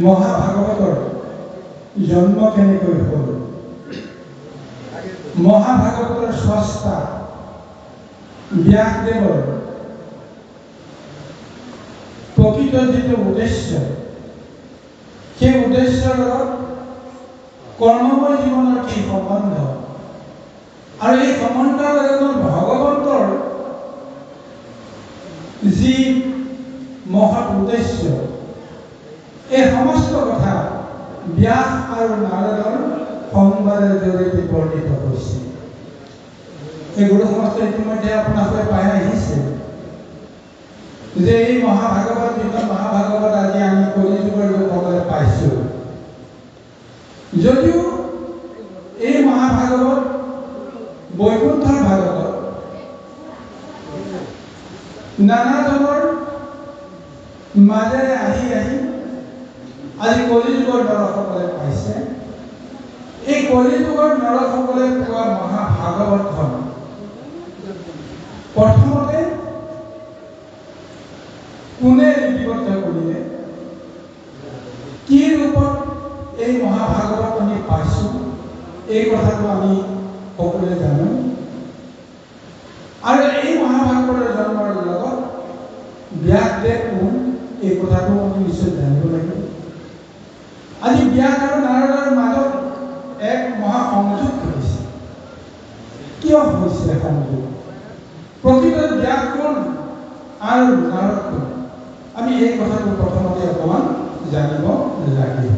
মহাভাগৱতৰ জন্ম কেনেকৈ হ'ল? মহাভাগৱতৰ স্ৰষ্টা ব্যাসদেৱৰ প্ৰকৃত যিটো উদ্দেশ্য, সেই উদ্দেশ্যৰ লগত কৰ্মময় জীৱনৰ কি সম্বন্ধ, আৰু এই সম্বন্ধৰ লগত ভগৱন্তৰ যি মহৎ উদ্দেশ্য, এই সমস্ত কথা ব্যাস আৰু নাৰদৰ সংবাদৰ জৰিয়তে বৰ্ণিত হৈছে। এই গুৰু সমস্ত ইতিমধ্যে আপোনালোকে পাই আহিছে যে এই মহাভাগৱত, যিখন মহাভাগৱত আজি আমি কলিযুগৰ লোকসকলে পাইছোঁ, যদিও এই মহাভাগৱত বৈকুণ্ঠৰ ভাগৱত নানা ধৰণৰ মাজেৰে আহি আহি আজি কলিযুগৰ নৰসকলে পাইছে। এই কলিযুগৰ নৰসকলে পোৱা মহাভাগৱতখন প্ৰথমতে কোনে লিপিবদ্ধ কৰিলে, কি ৰূপত এই মহাভাগৱত আমি পাইছোঁ, এই কথাটো আমি সকলোৱে জানো। আৰু এই মহাভাগৱতৰ জন্মৰ লগত ব্যাসদেৱ কোন, এই কথাটো আমি নিশ্চয় জানিব লাগিব। আজি ব্যাস আৰু নাৰদৰ মাজত এক মহা সংযোগ হৈছে। কিয় হৈছে সংযোগ? প্ৰকৃত ব্যাস কোন আৰু নাৰদ কোন? আমি এই কথাটো প্ৰথমতে অকণমান জানিব লাগিব।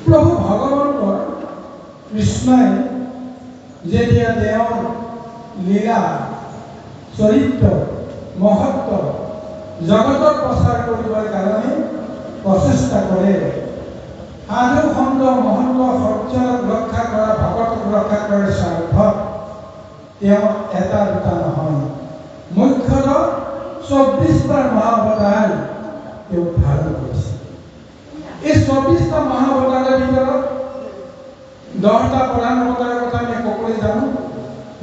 প্ৰভু ভগৱন্তৰ কৃষ্ণই যেতিয়া তেওঁৰ লীলা চৰিত্ৰ মহত্ব জগতত প্ৰচাৰ কৰিবৰ কাৰণে প্ৰচেষ্টা কৰে, সাধু সন্ত মহন্ত সজ্জনক ৰক্ষা কৰা ভকতক ৰক্ষা কৰাৰ স্বাৰ্থত তেওঁ এটা দুটা নহয়, মুখ্যতঃ 24টা মহাৱতাৰ তেওঁ ধাৰণ কৰিছে। এই 24টা মহাৱতাৰৰ ভিতৰত 10টা প্ৰধান অৱতাৰৰ কথা আমি সকলোৱে জানো।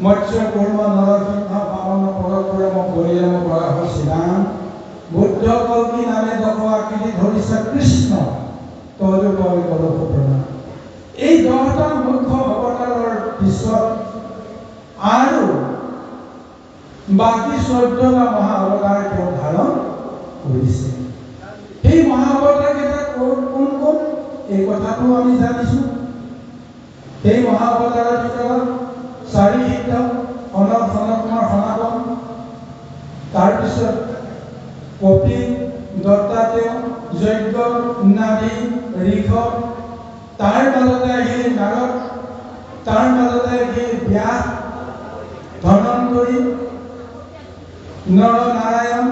মৎস্য কুৰ্ম নৰসিংহ বামন পৰশুৰাম বলিৰাম বৰাহ শ্ৰীৰাম বুদ্ধ কল্কি নামে দশ আকৃতি ধৰিছে কৃষ্ণ তদুপৰি কলপ প্ৰণাম। এই 10টা মুখ্য অৱতাৰৰ পিছত আৰু বাকী 14টা মহা অৱতাৰ তেওঁ ধাৰণ কৰিছে। সেই মহা অৱতাৰ কেইটা কোন কোন এই কথাটো আমি জানিছোঁ। সেই মহা অৱতাৰৰ ভিতৰত চাৰিহিত সনক কুমাৰ সনাতন, তাৰপিছত কপিল দত্তাত্ৰেয় যজ্ঞ নাভি ঋষভ, তাৰ মাজতে আহিল নাৰদ, তাৰ মাজতে আহিল ব্যাস ধনন্তৰী নৰনাৰায়ণ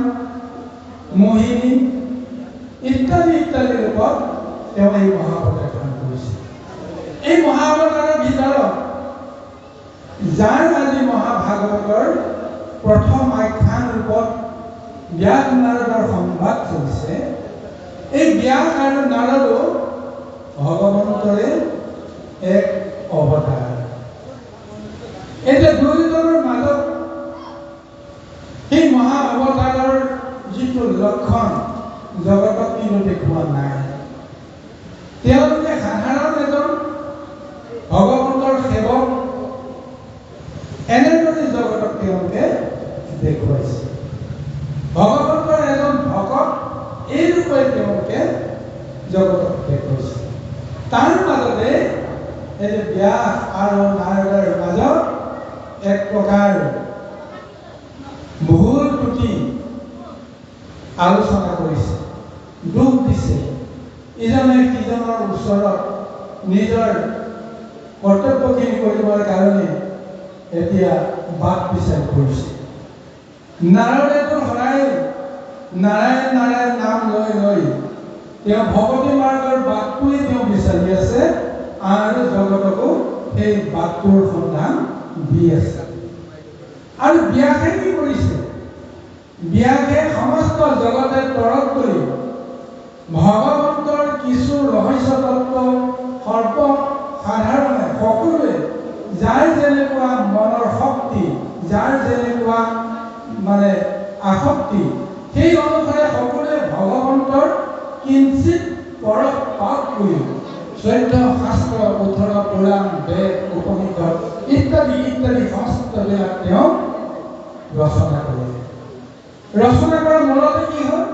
মোহিনী ইত্যাদি ইত্যাদি ৰূপত তেওঁ এই মহাৱতাৰ ধাৰণ কৰিছে। এই মহাৱতাৰৰ ভিতৰত যাৰ আজি মহাভাগৱতৰ প্ৰথম আখ্যান ৰূপত ব্যাস নাৰদৰ সংবাদ চলিছে, এই ব্যাস আৰু নাৰদো ভগৱন্তৰে এক অৱতাৰ। এতিয়া দুয়োজনৰ মাজত সেই মহা অৱতাৰৰ যিটো লক্ষণ জগতত কিন্তু দেখুওৱা নাই। তেওঁলোকে সাধাৰণ এজন ভগৱন্তৰ সেৱক এনেদৰে জগতক তেওঁলোকে দেখুৱাইছে। ভগৱন্তৰ এজন ভকত এই ৰূপে তেওঁলোকে জগতক দেখুৱাইছে। তাৰ মাজতে এই ব্যাস আৰু নাৰদৰ মাজত এক প্ৰকাৰ ভুল ত্ৰুটি আলোচনা কৰিছে, দুখ দিছে। ইজনে সিজনৰ ওচৰত নিজৰ কৰ্তব্যখিনি কৰিবৰ কাৰণে এতিয়া বাট বিচাৰি ফুৰিছে। নাৰদেতো সদায় নাৰায়ণ নাৰায়ণ নাম লৈ লৈ তেওঁ ভগৱতী মাৰ্গৰ বাটটোৱে তেওঁ বিচাৰি আছে আৰু জগতকো সেই বাটটোৰ সন্ধান দি আছে। আৰু ব্যাসে কি কৰিছে? ব্যাসে সমস্ত জগতে তৰক কৰি ভগৱন্তৰ কিছু ৰহস্য তত্ত্ব সৰ্ব সাধাৰণে সকলোৱে যাৰ যেনেকুৱা মনৰ শক্তি, যাৰ যেনেকুৱা মানে আসক্তি, সেই অনুসাৰে সকলোৱে ভগৱন্তৰ কিঞ্চিত পৰশ পাঠ কৰি 14 শাস্ত্ৰ 18 পুৰাণ বেদ উপনিষদ ইত্যাদি ইত্যাদি সমস্তবিলাক তেওঁ ৰচনা কৰিলে। ৰচনা কৰাৰ মূলতে কি হ'ল?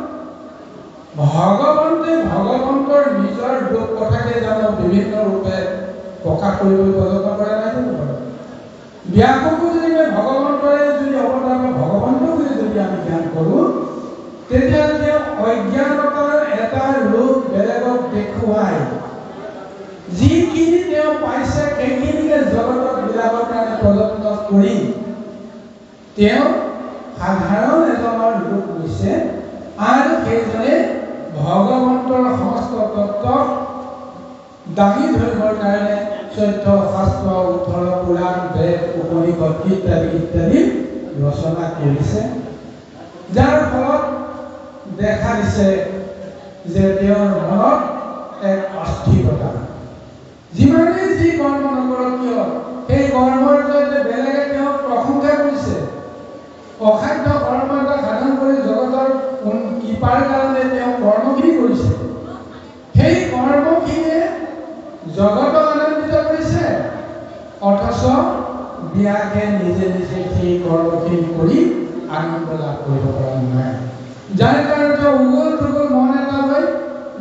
ভগৱন্তে ভগৱন্তৰ নিজৰ দুখ কথাকে জানো বিভিন্ন ৰূপে প্ৰকাশ কৰিবলৈ যত্ন কৰা নাই জানো? ব্যাসকো যদি ভগৱন্তৰে যদি অৱতাৰ বা ভগৱন্ত বুলি যদি আমি জ্ঞান কৰোঁ, তেতিয়াহ'লে তেওঁ অজ্ঞানতাৰ এটা ৰূপ বেলেগক দেখুৱাই যিখিনি তেওঁ পাইছে সেইখিনিকে জগতক বিলাবৰ কাৰণে প্ৰযত্ন কৰি তেওঁ সাধাৰণ এজনৰ ৰূপ লৈছে আৰু সেইজনে ভগৱন্তৰ সমস্ত তত্ত্ব দাঙি ধৰিবৰ কাৰণে 14 শাস্ত্ৰ 18 পুৰাণ বেদ উপনিষদ ইত্যাদি ইত্যাদি ৰচনা কৰিছে, যাৰ ফলত দেখা দিছে যে তেওঁৰ মনত এক অস্থিৰতা। যিমানেই যি কৰ্ম নকৰক কিয় সেই কৰ্মৰ জৰিয়তে বেলেগে তেওঁক প্ৰশংসা কৰিছে। অসাধ্য কৰ্ম এটা সাধন কৰি জগতৰ কৃপাৰ কাৰণে তেওঁ কৰ্মখিনি কৰিছে। সেই কৰ্মখিনিয়ে জগতক আনন্দিত কৰিছে, অথচ ব্যাসে নিজে নিজে সেই কৰ্মখিনি কৰি আনন্দ লাভ কৰিব পৰা নাই। যাৰ কাৰণে তেওঁ উগল থুগল মন এটা লৈ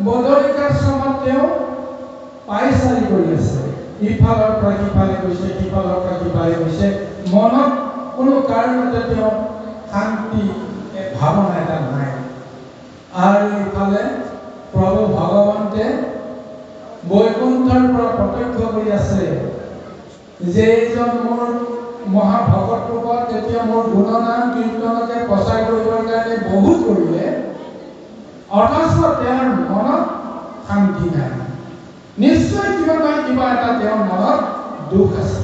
বদৰিকাশ্ৰমত তেওঁ পাইচাৰি কৰি আছে। ইফালৰ পৰা সিফালে গৈছে, সিফালৰ পৰা সিফালে গৈছে। মনত কোনো কাৰণতে তেওঁ শান্তি ভাৱনা এটা নাই। আৰু ইফালে প্ৰভু ভগৱন্তে বৈকুণ্ঠৰ পৰা প্ৰত্যক্ষ কৰি আছে যে এইজন মোৰ মহাভকত ৰূপত যেতিয়া মোৰ গুণনাম কীৰ্তনকে প্ৰচাৰ কৰিবৰ কাৰণে বহুত কৰিলে, অথচ তেওঁৰ মনত শান্তি নাই। নিশ্চয় কিবা নহয় কিবা এটা তেওঁৰ মনত দুখ আছে।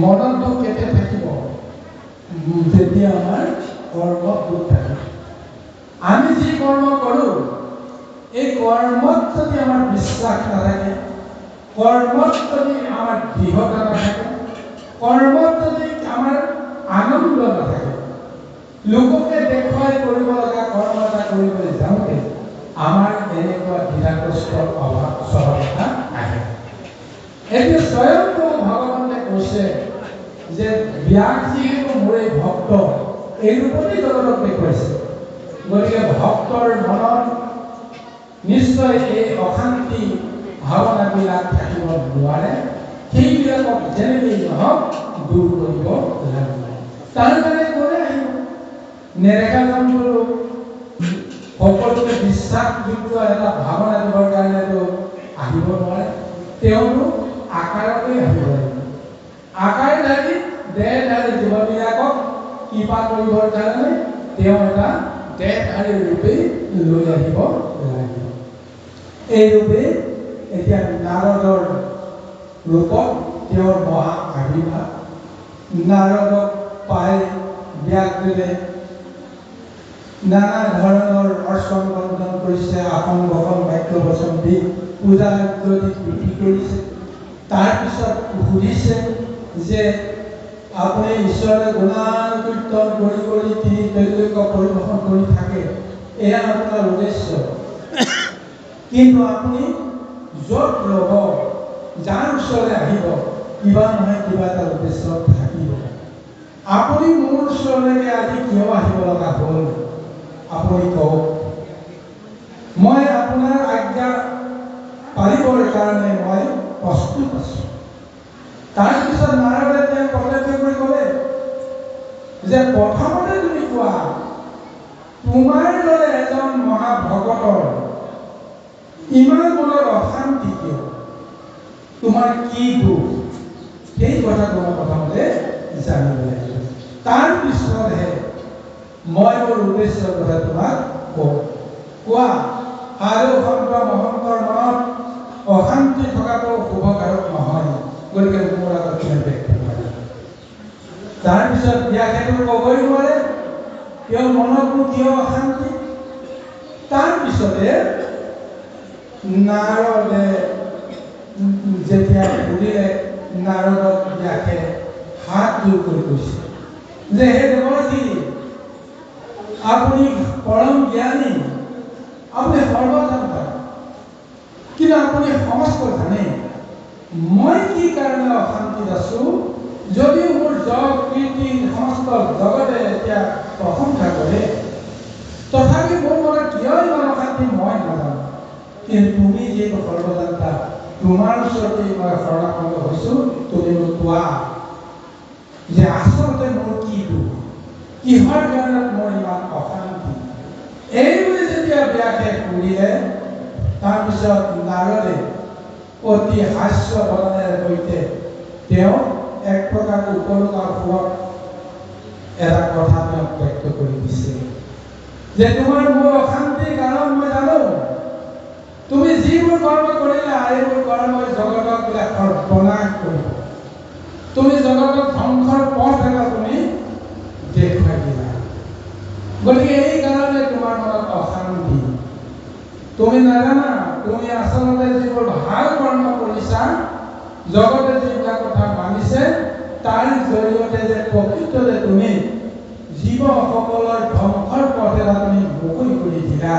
মনত দুখ কেতিয়া থাকিব? যেতিয়া আমাৰ কৰ্মত দুখ থাকে। আমি যি কৰ্ম কৰোঁ, এই কৰ্মত যদি আমাৰ বিশ্বাস নাথাকে, কৰ্মত যদি আমাৰ দৃঢ়তা নাথাকে, কৰ্মত যদি আমাৰ আনন্দ নাথাকে, লোককে দেখুৱাই কৰিব লগা কৰ্ম এটা কৰিবলৈ যাওঁতে আমাৰ এনেকুৱা দ্বিধাগ্ৰস্ত অভাৱ স্বভাৱতা আহে। এতিয়া স্বয়ং ভগৱন্তে কৈছে যে ব্যাস যিহেতু মোৰ এই ভক্ত, এই ৰূপতেই জগতক দেখুৱাইছে। গতিকে ভক্তৰ মনত নিশ্চয় এই অশান্তি ভাৱনাবিলাক থাকিব নোৱাৰে। সেইবিলাকক যেনেকেই নহওক দূৰ কৰিব লাগিব। তাৰ কাৰণে কোনে আহিব? নেদেখা জন্তু সকলোকে বিশ্বাসযোগ্য এটা ভাৱনা দিবৰ কাৰণেতো আহিব নোৱাৰে। তেওঁতো আকাৰতে আহিব লাগিব। আকাৰধাৰী দেহধাৰী জীৱবিলাকক কৃপা কৰিবৰ কাৰণে তেওঁ এটা দেহধাৰী ৰূপে লৈ আহিব লাগিব। এই ৰূপে এতিয়া নাৰদৰ ৰূপত তেওঁৰ মহা আবিৰ্ভাৱ। নাৰদক পাই ব্যাসদেৱে নানা ধৰণৰ অৰ্চন বন্ধন কৰিছে, আসন বসন বাক্য বচন দি পূজা বৃদ্ধি কৰিছে। তাৰপিছত সুধিছে যে আপুনি ঈশ্বৰে গুণানুকীৰ্তন কৰি কৰি তিনি ত্ৰৈলোক্য পৰিৱেশন কৰি থাকে, এয়া আপোনাৰ উদ্দেশ্য। কিন্তু আপুনি য'ত ৰ'ব, যাৰ ওচৰলৈ আহিব, কিবা নহয় কিবা এটা উদ্দেশ্য থাকিব। আপুনি মোৰ ওচৰলৈকে আজি কিয় আহিব লগা হ'ল আপুনি কওক। মই আপোনাৰ আজ্ঞা পালিবৰ কাৰণে মই প্ৰস্তুত আছোঁ। তাৰপিছত নাৰদে তেওঁক প্ৰত্যক্ষ কৰি ক'লে যে প্ৰথমতে তুমি কোৱা, তোমাৰ দৰে এজন মহাভকতৰ ইমান মনৰ অশান্তি কিয়? তোমাৰ কি দুখ? সেই কথাটো মই প্ৰথমতে জানিব লাগিব। তাৰপিছতহে মই মোৰ উদ্দেশ্যৰ কথা তোমাক কওঁ। কোৱা, সাধু সন্ত মহন্তৰ মনত অশান্তি থকাটো শুভকাৰক নহয়। গতিকে মোৰ আগত কিয় ব্যাখ্যা কৰে? তাৰপিছত ব্যাসেতো ক'বই নোৱাৰে তেওঁৰ মনতনো কিয় অশান্তি। তাৰপিছতে নাৰদে যেতিয়া সুধিলে, নাৰদক ব্যাসে হাত জোৰ কৰি কৈছে যে হে দেৱৰ্ষি, আপুনি পৰম জ্ঞানী, আপুনি সৰ্বজান্তা, কিন্তু আপুনি সমস্ত জানে মই কি কাৰণে অশান্তিত আছোঁ। যদিও মোৰ যশ কীৰ্তি সমস্ত জগতে এতিয়া প্ৰশংসা কৰে, তথাপি মোৰ মনত কিয় ইমান অশান্তি মই নাজানো। কিন্তু তুমি যিহেতু সৰ্বজান্তা, তোমাৰ ওচৰতে মই শৰণাপন্ন হৈছোঁ। তুমি মোক কোৱা যে আচলতে মোৰ কি দুখ, কিহৰ কাৰণত মোৰ ইমান অশান্তি। এইবুলি যেতিয়া ব্যাসে সুধিলে, তাৰপিছত নাৰদে অতি হাস্য বদনেৰে সৈতে তেওঁ এক প্ৰকাৰ উপলকাৰ সুৰত এটা কথা তেওঁক ব্যক্ত কৰি দিছে যে তোমাৰ মোৰ অশান্তিৰ কাৰণ মই জানো। তুমি যিবোৰ কৰ্ম কৰিলা, এইবোৰ কৰ্মই জগতক বোলে সৰ্বনাশ কৰিব। তুমি জগতক ধ্বংসৰ পথ এটা তুমি দেখুৱাই দিলা। গতিকে এই কাৰণে তোমাৰ মনত অশান্তি। তুমি নাজানা, তুমি আচলতে যিবোৰ ভাল কৰ্ম কৰিছা, জগতে যিবিলাক কথা মানিছে, তাৰ জৰিয়তে যে প্ৰকৃততে তুমি জীৱসকলৰ ধ্বংসৰ পথ এটা তুমি মুকলি কৰি দিলা।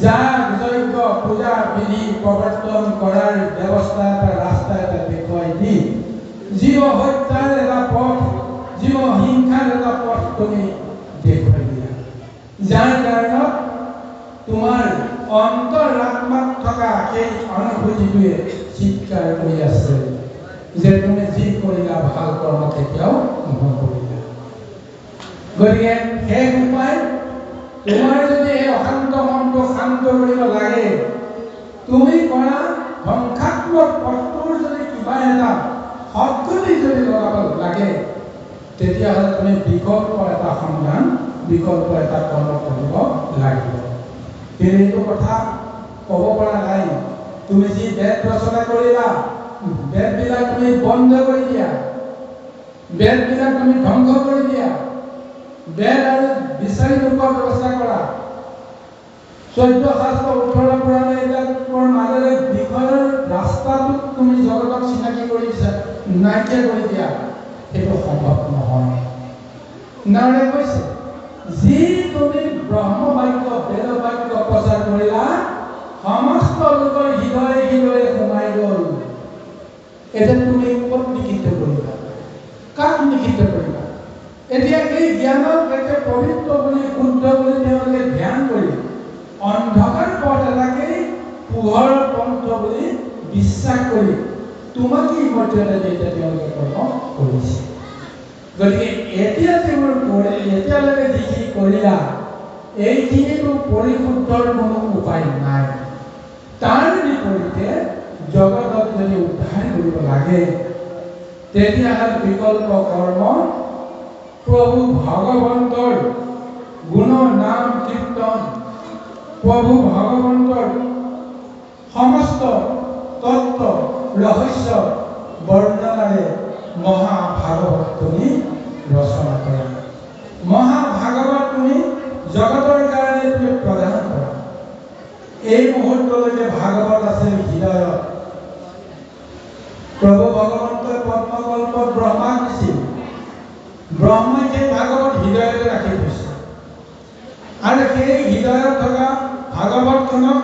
যাগ যজ্ঞ পূজা বিধি প্ৰৱৰ্তন কৰাৰ ব্যৱস্থা এটা, ৰাস্তা এটা দেখুৱাই দি জীৱ হত্যাৰ এটা পথ, জীৱ হিংসাৰ এটা পথ তুমি দেখুৱাই দিলা। যাৰ কাৰণত তোমাৰ অন্তৰাত্মাত থকা সেই অনুভূতিটোৱে চিৎকাৰ কৰি আছে যে তুমি যি কৰিলা ভাল কৰ্ম কেতিয়াও নকৰিলা। গতিকে শেষ উপায় তোমাৰ যদি এই অশান্ত মনটো শান্ত কৰিব লাগে, তুমি কৰা ধ্বংসাত্মক পথটোৰ যদি কিবা এটা সদ্গতি যদি লগাব লাগে, তেতিয়াহ'লে তুমি বিকল্প এটা সন্ধান, বিকল্প এটা কৰ্ম কৰিব লাগিব। কিন্তু এইটো কথা ক'ব পৰা নাই। তুমি যি বেদ ৰচনা কৰিলা, বেদবিলাক তুমি বন্ধ কৰি দিয়া, বেদবিলাক তুমি ধ্বংস কৰি দিয়া, বেদ আৰু বিচাৰি নোপোৱাৰ ব্যৱস্থা কৰা। 14 শাস্ত্ৰ 18 পুৰাণ এইবিলাকৰ মাজেৰে বিষয়ৰ ৰাস্তাটোত তুমি জগতক চিনাকি কৰি নাইকিয়া কৰি দিয়া, সেইটো সম্ভৱ নহয়। নাৰদে কৈছে, যি তুমি ব্ৰহ্ম বাক্য বেদ বাক্য প্ৰচাৰ কৰিলা, সমস্ত লোকৰ হৃদয়ে হৃদয়ে সোমাই গ'ল। এতিয়া তুমি ক'ত নিষিদ্ধ কৰিবা? কাক নিষিদ্ধ কৰিবা? এতিয়া এই জ্ঞানক একে পবিত্ৰ বুলি, শুদ্ধ বুলি তেওঁলোকে ধ্যান কৰি অন্ধকাৰ পথ এটাকেই পোহৰৰ পন্থ বুলি বিশ্বাস কৰি তোমাকে মৰ্যাদা দি এতিয়া তেওঁলোকে কৰ্ম কৰিছে। গতিকে এতিয়া যিবোৰ কৰে, এতিয়ালৈকে যিখিনি কৰিলা, এইখিনিতো পৰিশুদ্ধৰ কোনো উপায় নাই। তাৰ বিপৰীতে জগতক যদি উদ্ধাৰ কৰিব লাগে, তেতিয়াহ'লে বিকল্প কৰ্ম প্ৰভু ভগৱন্তৰ গুণ নাম কীৰ্তন, প্ৰভু ভগৱন্তৰ সমস্ত তত্ত্ব ৰহস্য বৰ্ণনাৰে মহাভাগৱত তুমি ৰচনা কৰা, মহাভাগৱত তুমি জগতৰ কাৰণে তুমি প্ৰদান কৰা। এই মুহূৰ্তলৈকে ভাগৱত আছে হৃদয়ত। প্ৰভু ভগৱন্তই পদ্মকল্পত ব্ৰহ্মাক দিছিল, ব্ৰহ্মাই সেই ভাগৱত হৃদয়তে ৰাখি থৈছে। আৰু সেই হৃদয়ত থকা ভাগৱতখনক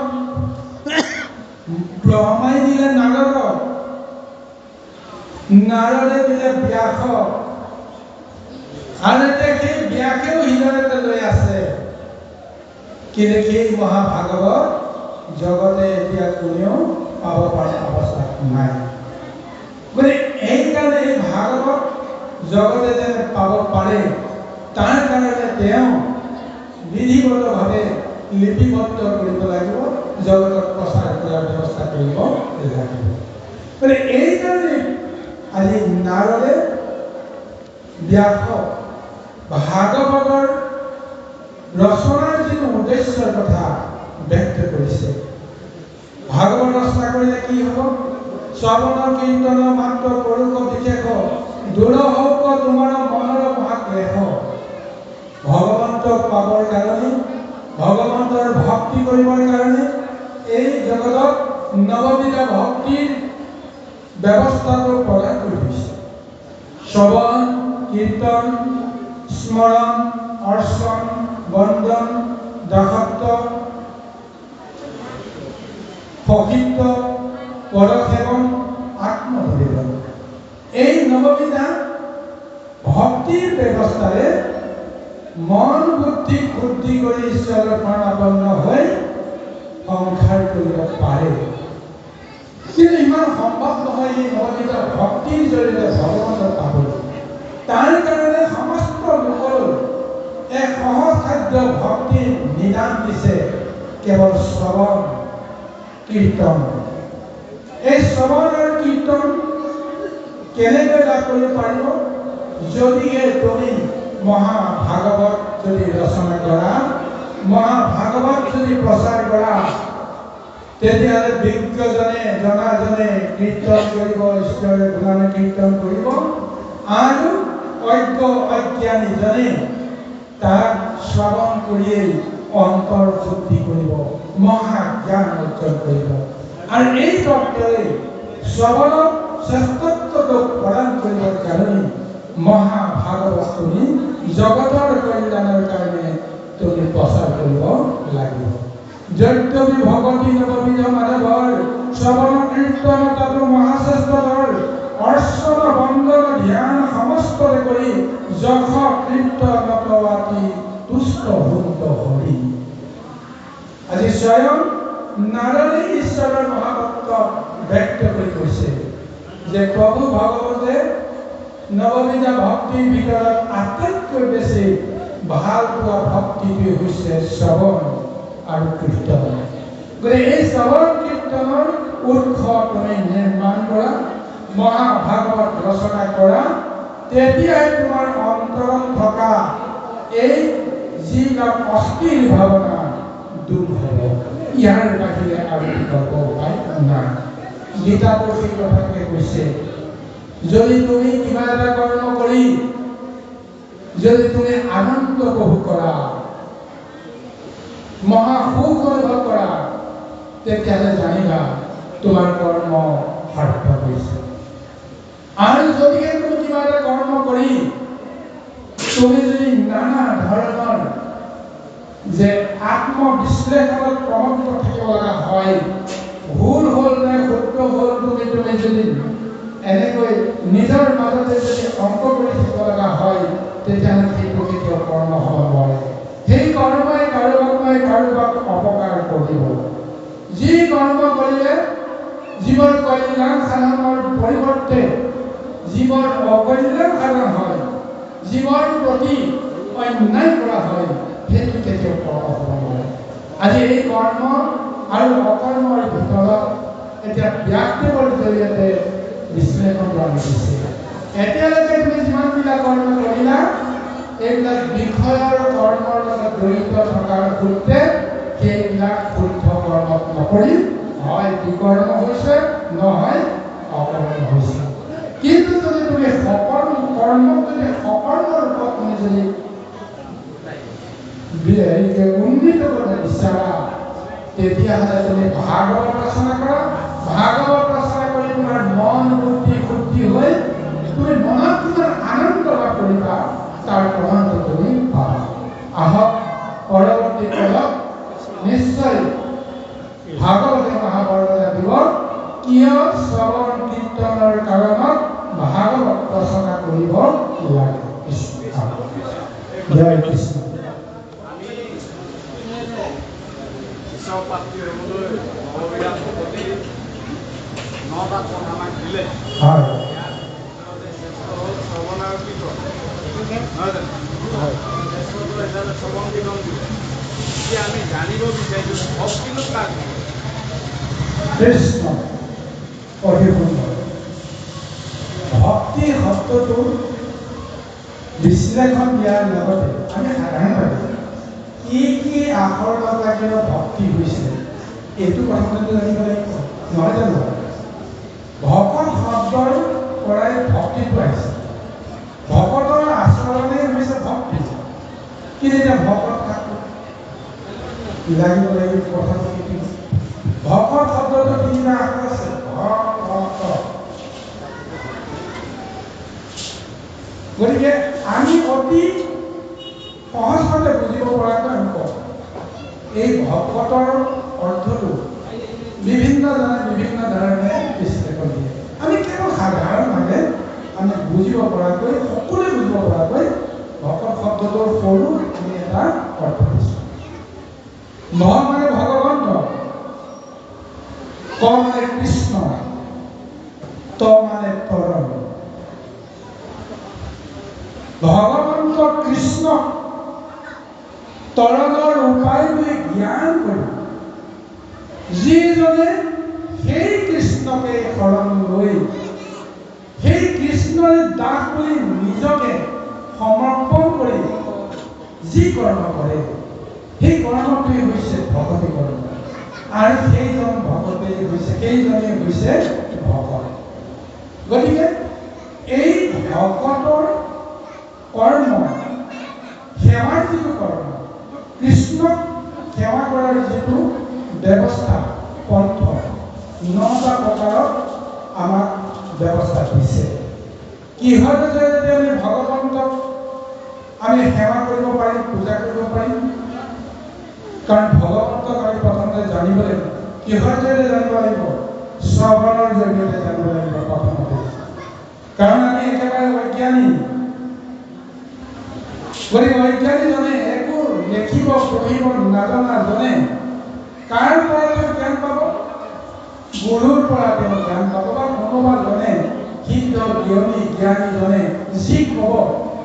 ব্ৰহ্মাই দিলে নাৰদক, নাৰদে দিলে ব্যাসক, আৰু এতিয়া সেই ব্যাসেও হৃদয়তে লৈ আছে। কিন্তু সেই মহাভাগৱত জগতে এতিয়া কোনেও পাব পৰা অৱস্থাত নাই। গতিকে এইকাৰণে এই ভাগৱত জগতে যেনে পাব পাৰে, তাৰ কাৰণে তেওঁ বিধিগতভাৱে লিপিবদ্ধ কৰিব লাগিব, জগতত প্ৰচাৰ কৰাৰ ব্যৱস্থা কৰিব লাগিব। গতিকে এইকাৰণে আজি নাৰদে ব্যাসক ভাগৱতৰ ৰচনাৰ যিটো উদ্দেশ্যৰ কথা ব্যক্ত কৰিছে। ভাগৱত ৰচনা কৰিলে কি হ'ব? শ্ৰৱণ কীৰ্তন মাত্ৰ পৰোষ বিশেষ, দূৰ হওক তোমাৰ মনৰ মহাক্লেশ। ভগৱন্তক পাবৰ কাৰণে, ভগৱন্তৰ ভক্তি কৰিবৰ কাৰণে এই জগতত নৱবিধ ভক্তিৰ ব্যৱস্থাটো প্ৰদান কৰি দিছে। শ্ৰৱণ কীৰ্তন স্মৰণ অৰ্চন বন্দন দাসত্ব সহিত্য পৰসেৱন আত্মনিবেদন, এই নৱবিধা ভক্তিৰ ব্যৱস্থাৰে মন বুদ্ধি শুদ্ধি কৰি ঈশ্বৰৰ শৰণাপন্ন হৈ সংসাৰ কৰিব পাৰে। কিন্তু ইমান সম্ভৱ নহয় এই নৱবিধ ভক্তিৰ জৰিয়তে ভগৱানক পাবলৈ। তাৰ কাৰণে সমস্ত লোকলৈ এক সহজসাধ্য ভক্তিৰ নিদান দিছে কেৱল শ্ৰৱণ কীৰ্তন। এই শ্ৰৱণ আৰু কীৰ্তন কেনেকৈ লাভ কৰিব পাৰিব? যদিহে তুমি মহাভাগৱত যদি ৰচনা কৰা, মহাভাগৱত যদি প্ৰচাৰ কৰা, তেতিয়াহ'লে বিজ্ঞজনে জনাজনে কীৰ্তন কৰিব, ঈশ্বৰৰ গুণান কীৰ্তন কৰিব, আৰু অজ্ঞ অজ্ঞানীজনে তাক শ্ৰৱণ কৰিয়েই অন্তৰ শুদ্ধি কৰিব, মহাজ্ঞান অৰ্জন কৰিব। আৰু এই তত্ত্বৰে শ্ৰৱণক শ্ৰেষ্ঠত্বটো প্ৰদান কৰিবৰ কাৰণে মহাভাগৱত তুমি জগতৰ কল্যাণৰ কাৰণে তুমি প্ৰচাৰ কৰিব লাগিব। যদ্যপি ভগৱতী নৱবিধ মাধৱৰ শ্ৰৱণ কীৰ্তন তাতো মহাশ্ৰেষ্ঠতৰ, অৰ্চন বন্দন ধ্যান সমস্তৰে কৰি যশ কীৰ্তনতৱাতি তুষ্ট ভূত হৰি। আজি স্বয়ং নাৰদে ঈশ্বৰৰ মহাভক্ত ব্যক্ত কৰি কৈছে যে প্ৰভু ভগৱতে নৱবিধ ভক্তিৰ ভিতৰত আটাইতকৈ বেছি ভাল পোৱা ভক্তিটোৱে হৈছে শ্ৰৱণ আৰু কীৰ্তন। গতিকে এই শ্ৰৱণ কীৰ্তনৰ উৎস তুমি নিৰ্মাণ কৰা, মহাভাগৱত ৰচনা কৰা, তেতিয়াই তোমাৰ অন্তৰত থকা এই যিবিলাক অস্থিৰ ভাৱনা দূৰ হ'ব। ইয়াৰ বাহিৰে আৰু বিকল্প উপায় নাই। গীতাটো সেই কথাকে কৈছে, যদি তুমি কিবা এটা কৰ্ম কৰি যদি তুমি আনন্দ উপভোগ কৰা, মহাসুখ অনুভৱ কৰা, তেতিয়াহ'লে জানিবা তোমাৰ কৰ্ম সাৰ্থক হৈছে। আৰু যদিহে তুমি কিবা এটা কৰ্ম কৰি তুমি যদি নানা ধৰণৰ যে আত্মবিশ্লেষণত প্ৰমত্ত থাকিব লগা হয়, ভুল হ'ল নে শুদ্ধ হ'ল তুমি যদি এনেকৈ নিজৰ মাজতে যদি অংক কৰি থাকিব লগা হয়, তেতিয়াহ'লে সেইটো কেতিয়াও কৰ্ম হ'ব নোৱাৰে। সেই কৰ্মই কাৰোবাক অপকাৰ কৰিব। যি কৰ্ম কৰিলে জীৱৰ কল্যাণ সাধনৰ পৰিৱৰ্তে জীৱৰ অকল্যাণ সাধন হয়, জীৱৰ প্ৰতি অন্যায় কৰা হয়, সেইটো কেতিয়াও কৰ্ম হ'ব নোৱাৰে। আজি এই কৰ্ম আৰু অকৰ্মৰ ভিতৰত এতিয়া ব্যাসদেৱৰ জৰিয়তে বিশ্লেষণ কৰা হৈছে। এতিয়ালৈকে তুমি যিমানবিলাক কৰ্ম কৰিলা, এইবিলাক বিষয়ৰ কৰ্মৰ লগত জড়িত থকাৰ সূত্ৰে সেইবিলাক শুদ্ধ কৰ্মত নকৰি হয় বিকৰ্ম হৈছে, নহয় অকৰ্ম হৈছে। কিন্তু যদি তুমি সকৰ্ম কৰ্মক যদি সকৰ্মৰ ৰূপত তুমি যদি উন্নীত কৰিব বিচাৰা, তেতিয়াহ'লে তুমি ভাগৱত ৰচনা কৰা। ভাগৱত ৰচনা কৰি তোমাৰ মন বুদ্ধি শুদ্ধি হৈ তুমি মনত কিমান আনন্দ লাভ কৰিবা, তাৰ প্ৰমাণটো তুমি পাবা। আহক পৰৱৰ্তী কালত নিশ্চয় ভাগৱতে মহাভাৰতে দিব কিয় শ্ৰৱণ কীৰ্তনৰ কাৰণত ভাগৱত ৰচনা কৰিব লাগে। জয় কৃষ্ণ। আমি জানিব বিচাৰিছো ভক্তিনো কাক কৃষ্ণ অতি সুন্দৰ। ভক্তি শব্দটো বিশ্লেষণ দিয়াৰ লগতে আমি সাধাৰণভাৱে কি কি আখৰ লাগিব ভক্তি হৈছে এইটো প্ৰথমতে জানিব লাগিব, নহয় জানো? ভকত শব্দৰ পৰাই ভক্তিটো আহিছে। ভকতৰ আচৰণেই হৈছে ভক্তি। কিন্তু এতিয়া ভকত কাকো লাগিব কথাটো শিকিব। ভকত শব্দটো তিনিটা আখৰ আছে, ভকত। গতিকে আমি অতি সহজভাৱে বুজিব পৰাকৈ আমি কওঁ, এই ভকতৰ অৰ্থটো বিভিন্নজনে বিভিন্ন ধৰণে বিশ্লেষণ দিয়ে। আমি কেৱল সাধাৰণভাৱে আমি বুজিব পৰাকৈ, সকলোৱে বুজিব পৰাকৈ ভকত শব্দটোৰ সৰু আমি এটা অৰ্থ দিছোঁ। ভ মানে ভগৱন্ত, ক মানে কৃষ্ণ, ত মানে তৰণ। ভগৱন্ত কৃষ্ণ তৰণৰ উপায় বুলি জ্ঞান কৰি যিজনে সেই কৃষ্ণকে শৰণ লৈ সেই কৃষ্ণৰ দাস বুলি নিজকে সমৰ্পণ কৰি যি কৰ্ম কৰে, সেই কৰ্মটোৱেই হৈছে ভকতি কৰ্ম। আৰু সেইজন ভকতেই হৈছে, সেইজনেই হৈছে ভকত। গতিকে এই ভকতৰ কৰ্ম, সেৱাৰ যিটো কৰ্ম, কৃষ্ণক সেৱা কৰাৰ যিটো ব্যৱস্থা, পন্থ, 9টা প্ৰকাৰত আমাক ব্যৱস্থা দিছে। কিহৰ জৰিয়তে আমি ভগৱন্তক আমি সেৱা কৰিব পাৰিম, পূজা কৰিব পাৰিম? কাৰণ ভগৱন্তক আমি প্ৰথমতে জানিব লাগিব। কিহৰ জৰিয়তে জানিব লাগিব? শ্ৰৱণৰ জৰিয়তে জানিব লাগিব প্ৰথমতে। কাৰণ আমি একেবাৰে অজ্ঞানী। গতিকে অজ্ঞানীজনে একো লিখিব পঢ়িব নাজনাজনে কাৰ পৰা তেওঁ জ্ঞান পাব? গুৰুৰ পৰা তেওঁ জ্ঞান পাব, বা কোনোবা জনে সিদ্ধ জ্ঞানীজনে যি ক'ব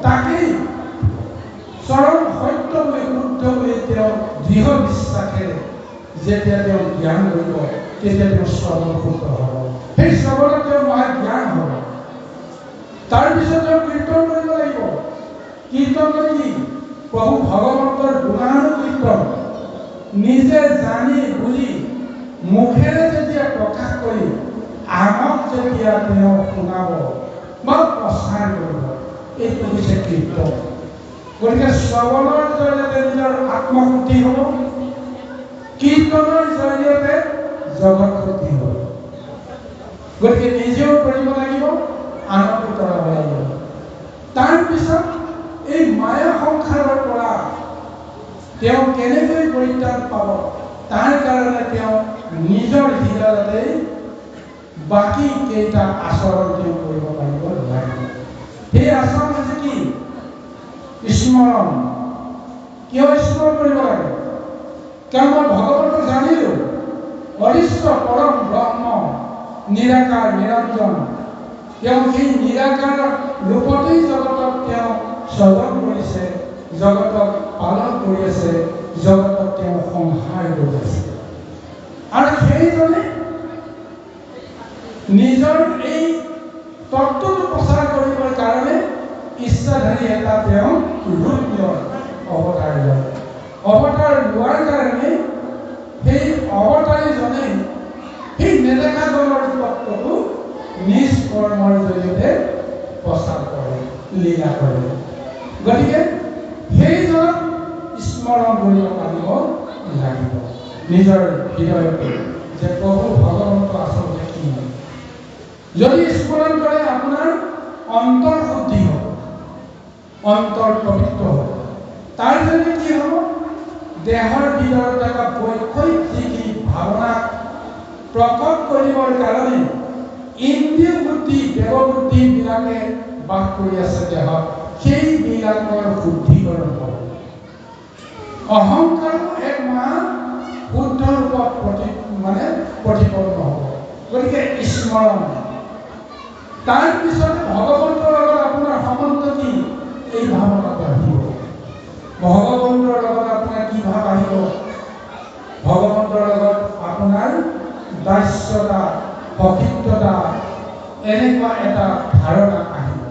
তাকেই চৰম সত্য বুলি শুদ্ধ বুলি তেওঁ দৃঢ় বিশ্বাসেৰে যেতিয়া তেওঁ জ্ঞান কৰিব তেতিয়া তেওঁ শ্ৰৱণ শুদ্ধ হ'ব। সেই শ্ৰৱণত তেওঁ মহা জ্ঞান হ'ব। তাৰপিছত তেওঁ কীৰ্তন কৰিব লাগিব। কীৰ্তন কি? প্ৰভু ভগৱন্তৰ গুণানুকীৰ্তন নিজে জানি বুজি মুখেৰে যেতিয়া প্ৰকাশ কৰি আনক যেতিয়া তেওঁ শুনাব বা প্ৰচাৰ কৰিব, এইটো হৈছে কীৰ্তন। গতিকে শ্ৰৱণৰ জৰিয়তে নিজৰ আত্মশুদ্ধি হ'ব, কীৰ্তনৰ জৰিয়তে জগত শুদ্ধি হ'ব। গতিকে নিজেও কৰিব লাগিব, আনকো কৰাব লাগিব। তাৰপিছত এই মায়া সংসাৰৰ পৰা তেওঁ কেনেকৈ পৰিত্ৰাণ পাব, তাৰ কাৰণে তেওঁ নিজৰ হৃদয়তে বাকী কেইটা আচৰণ তেওঁ কৰিব পাৰিব লাগিব। সেই আচৰণ হৈছে কি? স্মৰণ। কিয় স্মৰণ কৰিব লাগে? কাৰণ মই ভগৱন্তক জানিলোঁ, অদৃশ্য পৰম ব্ৰহ্ম, নিৰাকাৰ নিৰঞ্জন। তেওঁ সেই নিৰাকাৰ ৰূপতেই জগতক তেওঁ স্বজন কৰিছে, জগতক পালন কৰি আছে, জগতক তেওঁ সংহাৰ কৰি আছে। আৰু সেইজনে নিজৰ এই তত্ত্বটো প্ৰচাৰ কৰিবৰ কাৰণে ইচ্ছাধাৰী এটা তেওঁ ৰূপ লয়, অৱতাৰ লয়। অৱতাৰ লোৱাৰ কাৰণে সেই অৱতাৰীজনে সেই নেদেখাজনৰ তত্ত্বটো নিজ কৰ্মৰ জৰিয়তে প্ৰচাৰ কৰে, লীলা কৰে। গতিকে সেইজনক স্মৰণ কৰিব পাৰিব লাগিব নিজৰ হৃদয়তে, যে প্ৰভু ভগৱন্ত আচলতে কি। যদি স্মৰণ কৰে আপোনাৰ অন্তৰ শুদ্ধি হ'ব, অন্তৰ পবিত্ৰ হ'ব। তাৰ জৰিয়তে কি হ'ব? দেহৰ ভিতৰত থকা বৈষয়িক ভাৱনাক প্ৰকট কৰিবৰ কাৰণে ইন্দ্ৰিয় বুদ্ধি, দেৱ বুদ্ধিবিলাকে বাস কৰি আছে দেহত, সেইবিলাকৰ শুদ্ধিকৰণ হ'ব। অহংকাৰ এক মহা শুদ্ধ ৰূপত প্ৰতিপন্ন হ'ব। গতিকে স্মৰণ। তাৰপিছত ভগৱন্তৰ লগত আপোনাৰ সম্বন্ধ কি? এই ভাৱনাটো আহিব। ভগৱন্তৰ লগত আপোনাৰ কি ভাৱ আহিব? ভগৱন্তৰ লগত আপোনাৰ দাস্যতা, সতীত্বতা, এনেকুৱা এটা ধাৰণা আহিব।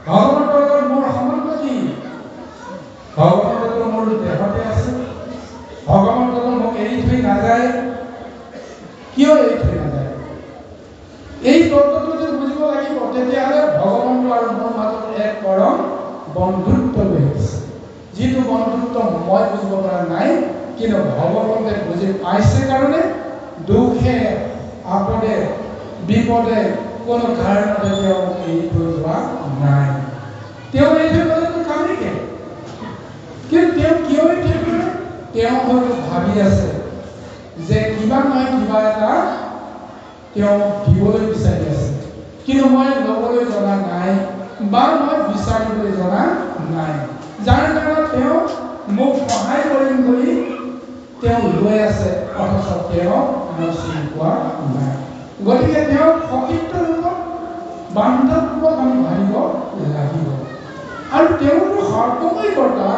ভগৱন্তৰ লগত মোৰ সম্বন্ধ কি? ভগৱন্তটো মোৰ দেহতে আছে, ভগৱন্তটো মোক এৰি থৈ নাযায়। কিয় এৰি থৈ নাযায়? এই তত্ত্বটো যদি বুজিব লাগিব, তেতিয়াহ'লে ভগৱন্ত আৰু মোৰ মাজত এক পৰম বন্ধুত্ব হৈ আছে। যিটো বন্ধুত্ব মই বুজিব পৰা নাই, কিন্তু ভগৱন্তে বুজি পাইছে কাৰণে দুখে আপদে বিপদে কোনো কাৰণতে তেওঁ এৰি থৈ যোৱা নাই। তেওঁ এৰি থৈ গ'লেতো কামেই। কিন্তু তেওঁ কিয় এৰি থৈ গ'লে? তেওঁ হয়তো ভাবি আছে যে কিবা নহয় কিবা এটা তেওঁ দিবলৈ বিচাৰি আছে, কিন্তু মই ল'বলৈ জনা নাই বা মই বিচাৰিবলৈ জনা নাই। যাৰ কাৰণে তেওঁ মোক সহায় কৰিম বুলি তেওঁ লৈ আছে, অথচ তেওঁ মই চিনি পোৱা নাই। গতিকে তেওঁ সতীত্ব ৰূপত, বান্ধৱ ৰূপত আমি ভাবিব লাগিব। আৰু তেওঁতো সৰ্বময় কৰ্তা।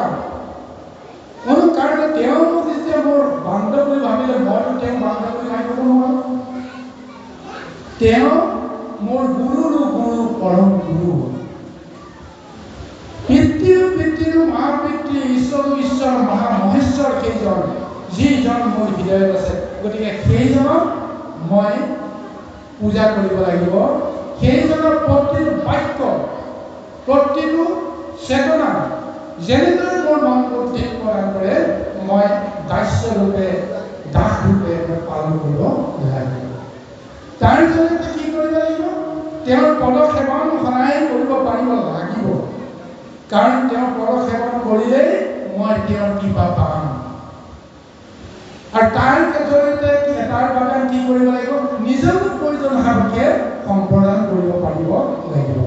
কোনো কাৰণে তেওঁ মোক যেতিয়া মোৰ বান্ধৱ বুলি ভাবিলে, মইতো তেওঁ বান্ধৱ বুলি ভাবিব নোৱাৰোঁ। তেওঁ মোৰ গুৰুৰো গুৰু, পৰম গুৰু। পিতৃৰো পিতৃৰো মহাপিতৃ, ঈশ্বৰো ঈশ্বৰ, মহামহেশ্বৰ সেইজন, যিজন মোৰ হৃদয়ত আছে। গতিকে সেইজনক মই পূজা কৰিব লাগিব। সেইজনৰ প্ৰতিটো বাক্য, প্ৰতিটো চেতনা যেনেদৰে মোৰ মন বুদ্ধিত প্ৰদান কৰে, মই দাস্যৰূপে, দাসৰূপে মই পালন কৰিব লাগিব। তাৰ জৰিয়তে কি কৰিব লাগিব? তেওঁৰ পদসেৱন সদায় কৰিব পাৰিব লাগিব। কাৰণ তেওঁৰ পদসেৱন কৰিলেই মই তেওঁৰ কৃপা পাম। আৰু তাৰ জৰিয়তে তাৰ বাবে কি কৰিব লাগিব? নিজৰো প্ৰয়োজন সাপেক্ষে সম্প্ৰদান কৰিব পাৰিব লাগিব।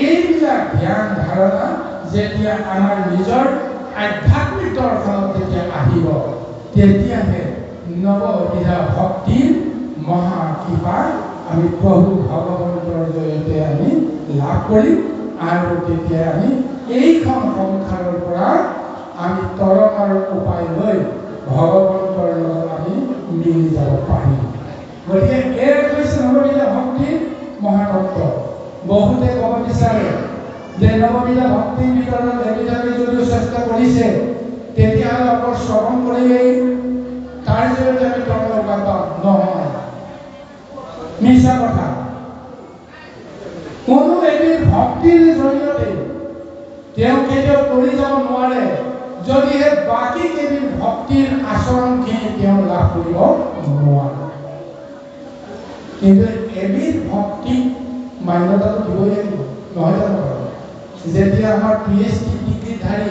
এইবিলাক জ্ঞান ধাৰণা যেতিয়া আমাৰ নিজৰ আধ্যাত্মিক দৰ্শনত যেতিয়া আহিব, তেতিয়াহে নৱবিধা ভক্তিৰ মহা কৃপা আমি প্ৰভু ভগৱন্তৰ জৰিয়তে আমি লাভ কৰিম। আৰু তেতিয়া আমি এইখন সংসাৰৰ পৰা আমি তৰম আৰু উপায় লৈ ভগৱন্তৰ লগত আমি মিলি যাব পাৰিম। গতিকে এই হৈছে নৱবিধা ভক্তিৰ মহাতত্ব। বহুতে ক'ব বিচাৰে যে নৱবিধা ভক্তিৰ ভিতৰত এবিধাকে যদিও চেষ্টা কৰিছে তেতিয়াহ'লে অকল শ্ৰৱণ কৰিলেই তাৰ জৰিয়তে আমি তৰম উপায় পাম। নহয়, মিছা কথা। কোনো এবিধ ভক্তিৰ জৰিয়তে তেওঁ কেতিয়াও কৰি যাব নোৱাৰে যদিহে বাকী কেইবিধ ভক্তিৰ আচৰণখিনি তেওঁ লাভ কৰিব নোৱাৰে। কিন্তু এবিধ ভক্তিক মান্যতাটো দিবই লাগিব, নহয় জানো? যেতিয়া আমাৰ PhD ডিগ্ৰীধাৰী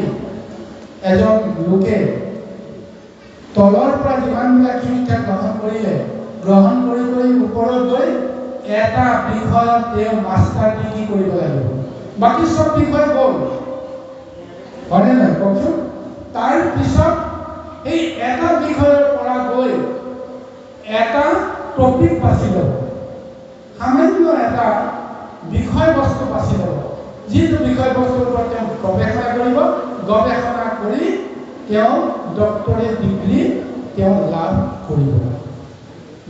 এজন লোকে তলৰ পৰা যিমানবিলাক শিক্ষা গ্ৰহণ কৰিলে, গ্ৰহণ কৰি ওপৰত গৈ এটা বিষয়ত তেওঁ মাষ্টাৰ ডিগ্ৰী কৰিব লাগিব, বাকী চব বিষয় গ'ল, হয়নে নাই কওকচোন? তাৰ পিছত এই এটা বিষয়ৰ পৰা গৈ এটা টপিক বাছি ল'ব, সামান্য এটা বিষয়বস্তু বাছি ল'ব, যিটো বিষয়বস্তুৰ ওপৰত তেওঁ গৱেষণা কৰিব, গৱেষণা কৰি তেওঁ ডক্টৰেট ডিগ্ৰী তেওঁ লাভ কৰিব।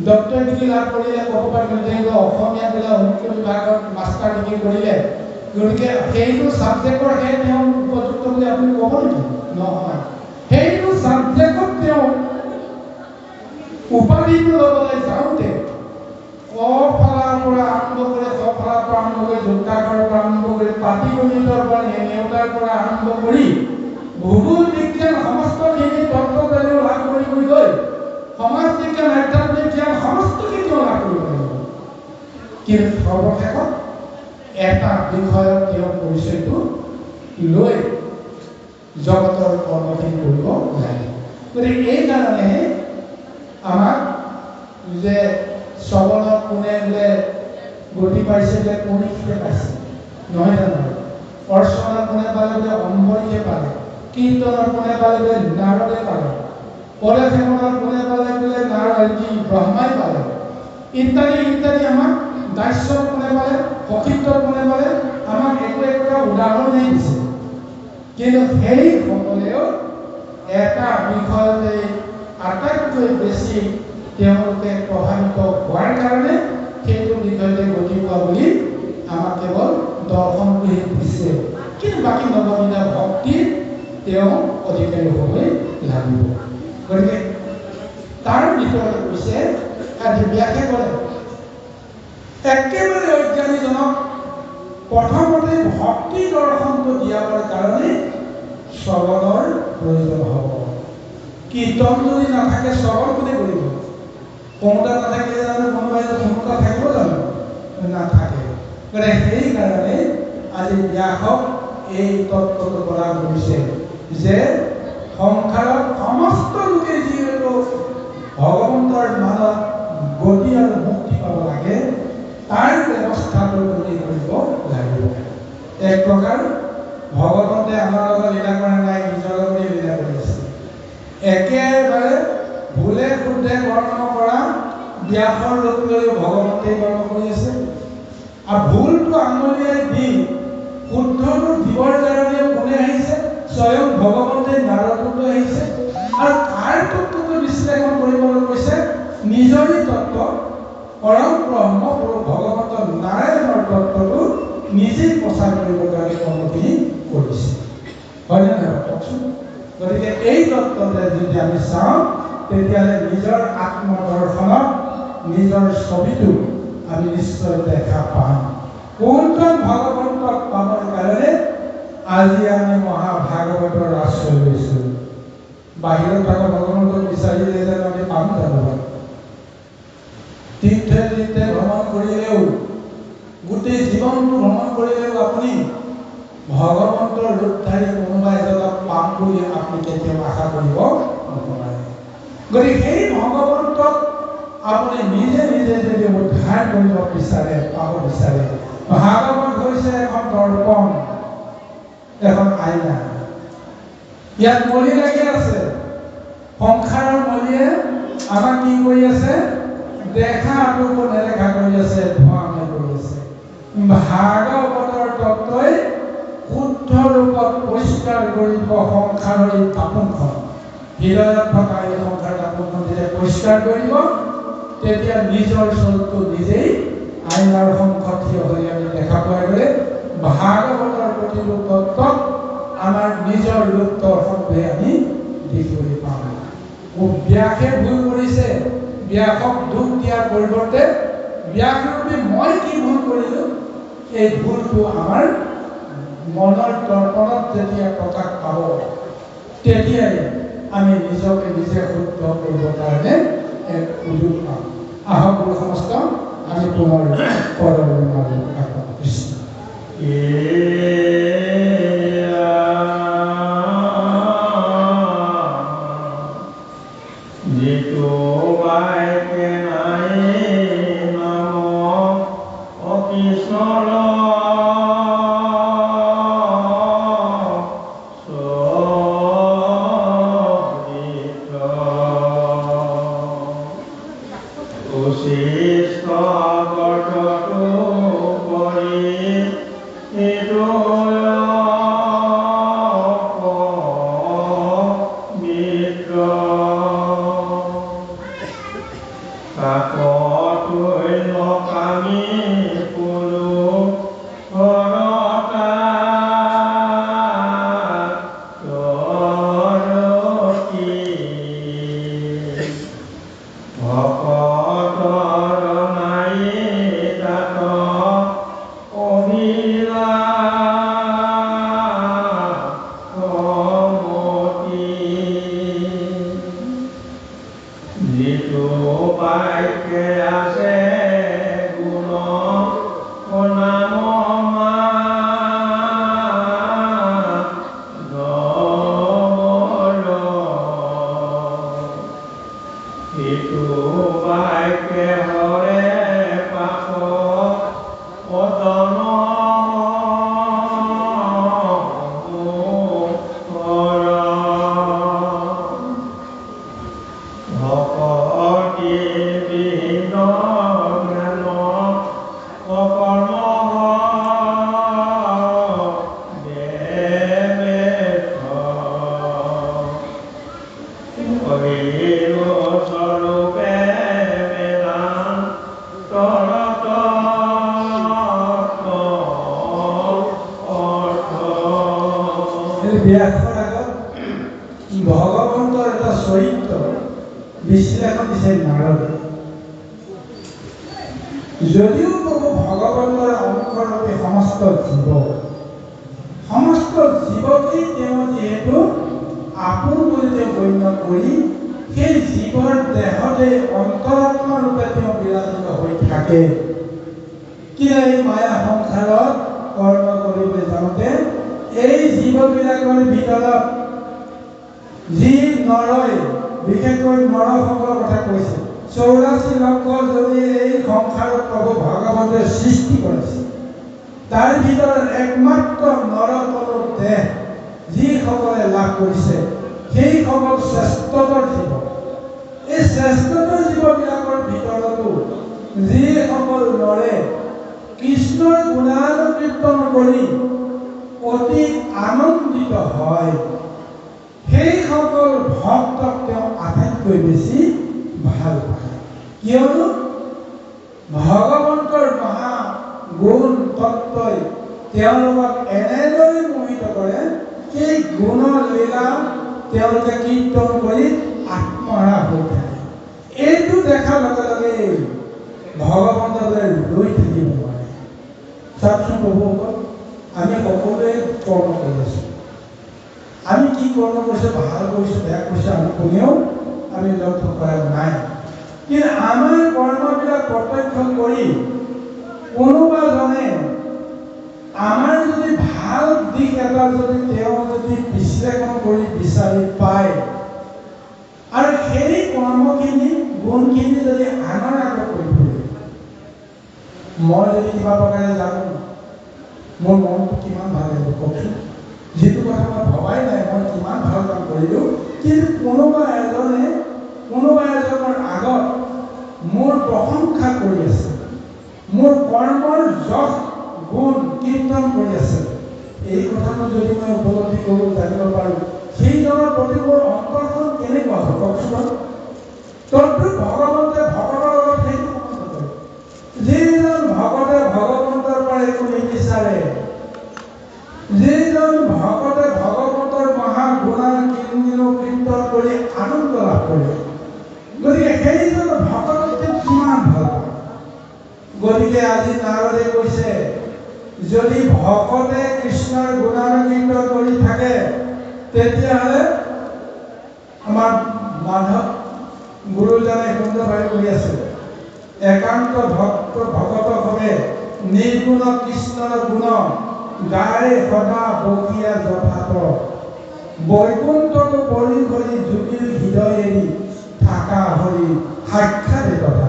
ডক্টৰেট ডিগ্ৰী লাভ কৰিলে ক'ব পাৰিব যে অসমীয়া বোলে অমুক বিভাগত মাষ্টাৰ ডিগ্ৰী কৰিলে, গতিকে সেইটো ছাবজেক্টৰ তেওঁ উপযুক্ত বুলি আপুনি ক'ব নেকি? নহয়, সেইটো ছাবজেক্টত তেওঁ উপাধিটো ল'বলৈ যাওঁতে ক ফালাৰ পৰা আৰম্ভ কৰি ক ফালাৰ পৰা আৰম্ভ কৰি যোদ্ধাঘৰৰ পৰা আৰম্ভ কৰি পাটিগণিতৰ পৰা নেওতাৰ পৰা আৰম্ভ কৰি ভূগোল বিজ্ঞান সমস্তখিনি তত্ত্ব তেওঁ লাভ কৰি গৈ সমাজ বিজ্ঞান আধ্যাত্মিক জ্ঞান সমস্তখিনি তেওঁ লাভ কৰিব লাগিব। কিন্তু সৰ্বশেষত এটা বিষয়ত তেওঁ পৰিচয়টো লৈ জগতৰ কৰ্মখিনি কৰিব লাগে। গতিকে এইকাৰণে আমাক যে শ্ৰৱণত কোনে বোলে গতি পাইছে বোলে কণিকে পাইছে, নহয় জানো? অৰ্চনাত কোনে পালে বোলে অম্বৰীকে পালে, কীৰ্তনত কোনে পালে বোলে নাৰদে পালে, পদসেৱনত কোনে পালে বোলে ব্ৰহ্মাই পালে, ইত্যাদি ইত্যাদি। আমাক দাস্যত কোনে পালে, সখীত্বত কোনে পালে, আমাক একোটা উদাহৰণেই দিছে। কিন্তু সেইসকলেও এটা বিষয়তে আটাইতকৈ বেছি তেওঁলোকে প্ৰভাৱিত হোৱাৰ কাৰণে সেইটো বিষয়তে গতি পোৱা বুলি আমাক কেৱল দৰ্শন কৰি দিছে। কিন্তু বাকী নৱবিধা ভক্তিৰ তেওঁ অধিকাৰী হ'বলৈ লাগিব। গতিকে তাৰ ভিতৰত কৈছে আজি ব্যাখ্যা কৰে একেবাৰে অজ্ঞানীজনক প্ৰথমতে ভক্তি দৰ্শনটো দিয়াৰ কাৰণে শ্ৰৱণৰ প্ৰয়োজন হ'ব। কীৰ্তন যদি নাথাকে শ্ৰৱণ কোনে কৰিব? কোনোটা নাথাকিলে জানো কোনোবাই কোনোটা থাকিব জানো? নাথাকে। গতিকে সেইকাৰণে আজি ব্যাসক এই তত্ত্বটো প্ৰদান কৰিছে যে সংসাৰত সমস্ত লোকে যিহেতু ভগৱন্তৰ মাজত গতি আৰু মুক্তি পাব লাগে তাৰ ব্যৱস্থাটো কৰিব লাগিব। এক প্ৰকাৰ ভগৱন্তে আমাৰ লগত লীলা কৰা নাই, নিজৰ লগতে লীলা কৰি আছে। একেবাৰে ভুলে শুদ্ধে কৰ্ম কৰা ব্যাসৰ ৰূপ লৈ ভগৱন্তে কৰ্ম কৰি আছে। আৰু ভুলটো আঙুলিয়াই দি শুদ্ধটো দিবৰ কাৰণে কোনে আহিছে? স্বয়ং ভগৱন্তে নাৰদটো আহিছে। আৰু তাৰ তত্ত্বটো বিশ্লেষণ কৰিবলৈ কৈছে নিজৰে তত্ত্ব পৰম ব্ৰহ্ম ভগৱন্ত নাৰায়ণৰ তত্ত্বটো নিজেই প্ৰচাৰ কৰিবৰ কাৰণে কৰ্মখিনি কৰিছে, হয়নে নহয় কওকচোন? গতিকে এই তত্ত্বতে যদি আমি চাওঁ তেতিয়াহ'লে নিজৰ আত্মদৰ্শনত নিজৰ ছবিটো আমি নিশ্চয় দেখা পাম। কোনজন ভগৱন্তক পাবৰ কাৰণে আজি আমি মহাভাগৱতৰ আশ্ৰয় লৈছোঁ। বাহিৰত থকা ভগৱন্তক বিচাৰিলে যেন আমি পাম জানো? তীৰ্থে তীৰ্থে ভ্ৰমণ কৰিলেও, গোটেই জীৱনটো ভ্ৰমণ কৰিলেও আপুনি ভগৱন্তৰ ৰূপধাৰী কোনোবা এজনক পাম বুলি আপুনি কেতিয়াও আশা কৰিব নোৱাৰে। গতিকে সেই ভগৱন্তক আপুনি নিজে নিজে যদি উদ্ধাৰ কৰিব বিচাৰে, পাব বিচাৰে, ভাগৱত হৈছে এখন দৰ্পণ, এখন আইনা। ইয়াত মলি লাগি আছে। সংসাৰৰ মলিয়ে আমাক কি কৰি আছে? দেখা আটোকো নেদেখা কৰি আছে, ধোঁৱা কৰি আছে। ভাগৱতৰ তত্ত্বই শুদ্ধ ৰূপত পৰিষ্কাৰ কৰিব সংসাৰৰ এই দাপোনখন। হৃদয়ত থকা এই সংসাৰ দাপোনখন যেতিয়া পৰিষ্কাৰ কৰিব, তেতিয়া নিজৰ স্বৰূপটো নিজেই আইনাৰ সন্মুখত থিয় হৈ আমি দেখা পোৱাৰ দৰে ভাগৱতৰ প্ৰতিটো তত্ত্বত আমাৰ নিজৰ ৰূপ দৰ্শনটোহে আমি দেখিবলৈ পাওঁ। ব্যাসে ভুল কৰিছে, ব্যাসক দুখ দিয়াৰ পৰিৱৰ্তে ব্যাসৰূপী মই কি ভুল কৰিলোঁ, এই ভুলটো আমাৰ মনৰ দৰ্পণত যেতিয়া প্ৰকাশ পাব, তেতিয়াই আমি নিজকে নিজে শুদ্ধ কৰিবৰ কাৰণে এক সুযোগ পাম। আহক গুৰু সমস্ত আমি পুনৰ পৰলৈ মাৰো কৃষ্ণ। ব্যাসৰ আগত ভগৱন্তৰ এটা চৰিত্ৰ বিশ্লেষণ দিছে নাৰদে। যদিও প্ৰভু ভগৱন্তৰ অংশৰূপে সমস্ত জীৱকেই তেওঁ যিহেতু আপোন বুলি তেওঁ গণ্য কৰি সেই জীৱৰ দেহতে অন্তৰাত্মা ৰূপে তেওঁ বিৰাজিত হৈ থাকে। কিন্তু এই মায়া সংসাৰত কৰ্ম কৰিবলৈ যাওঁতে এই জীৱবিলাকৰ ভিতৰত যি নৰয়, বিশেষকৈ নৰসকলৰ কথা কৈছে, 84 লক্ষ যদি এই সংসাৰত প্ৰভু ভগৱন্তে সৃষ্টি কৰিছে, তাৰ ভিতৰত একমাত্ৰ নৰতলৰ দেহ যিসকলে লাভ কৰিছে সেইসকল শ্ৰেষ্ঠতৰ জীৱ। এই শ্ৰেষ্ঠতৰ জীৱবিলাকৰ ভিতৰতো যিসকল নৰে কৃষ্ণৰ গুণানুকীৰ্তন কৰি অতি আনন্দিত হয়, সেইসকল ভক্তক তেওঁ আটাইতকৈ বেছি ভাল পায়। কিয়নো ভগৱন্তৰ মহা গুণ তত্ত্বই তেওঁলোকক এনেদৰে মোহিত কৰে, সেই গুণ লীলা তেওঁলোকে কীৰ্তন কৰি আত্মহাৰা হৈ থাকে। এইটো দেখাৰ লগে লগে ভগৱন্তলৈ ৰৈ থাকিব নোৱাৰে। চাওকচোন প্ৰভুসকল, আমি সকলোৱে কৰ্ম কৰি আছোঁ। আমি কি কৰ্ম কৰিছোঁ, ভাল কৰিছোঁ, বেয়া কৰিছোঁ, আমি কোনেও আমি লক্ষ্য কৰা নাই। কিন্তু আমাৰ কৰ্মবিলাক প্ৰত্যক্ষ কৰি কোনোবাজনে আমাৰ যদি ভাল দিশ এটা যদি তেওঁ যদি বিশ্লেষণ কৰি বিচাৰি পায় আৰু সেই কৰ্মখিনি গুণখিনি যদি আনৰ আগত কৰি ফুৰে, মই যদি কিবা প্ৰকাৰে জানো মোৰ মনটো কিমান ভাল লাগিব কওকচোন। যিটো কথা মই ভবাই নাই, মই কিমান ভাল কাম কৰিলোঁ, কিন্তু কোনোবা এজনৰ আগত মোৰ প্ৰশংসা কৰি আছে, মোৰ কৰ্মৰ যশ গুণ কীৰ্তন কৰি আছে, এই কথা কথাটো যদি মই উপলব্ধি কৰোঁ, জানিব পাৰোঁ, সেইজনৰ প্ৰতি মোৰ অন্তৰখন কেনেকুৱা হয় কওকচোন। তদ্ৰুপ ভগৱন্তে ভকতৰ লগত সেইটো সম্বন্ধ কৰে। যিজন ভকতে ভগৱন্তৰ পৰা একো নিবিচাৰে, যিজন ভকতে ভগৱন্তৰ মহাগুণাৰ কীৰ্তন কৰি আনন্দ লাভ কৰে, গতিকে সেইজন ভকতকে কিমান ভাল পায়। গতিকে আজি নাৰদে কৈছে, যদি ভকতে কৃষ্ণৰ গুণানুকীৰ্তন কৰি থাকে, তেতিয়াহ'লে আমাৰ মাধৱ গুৰুজনে সুন্দৰভাৱে কৰি আছে, একান্ত ভকত হবে নিৰ্গুণ কৃষ্ণৰ গুণ গায়ে সদা বকিয়া যথাত বৈকুণ্ঠকো পৰি কৰি জুতিৰ হৃদয় এৰি থাকা হৰি সাক্ষাৎ কথা।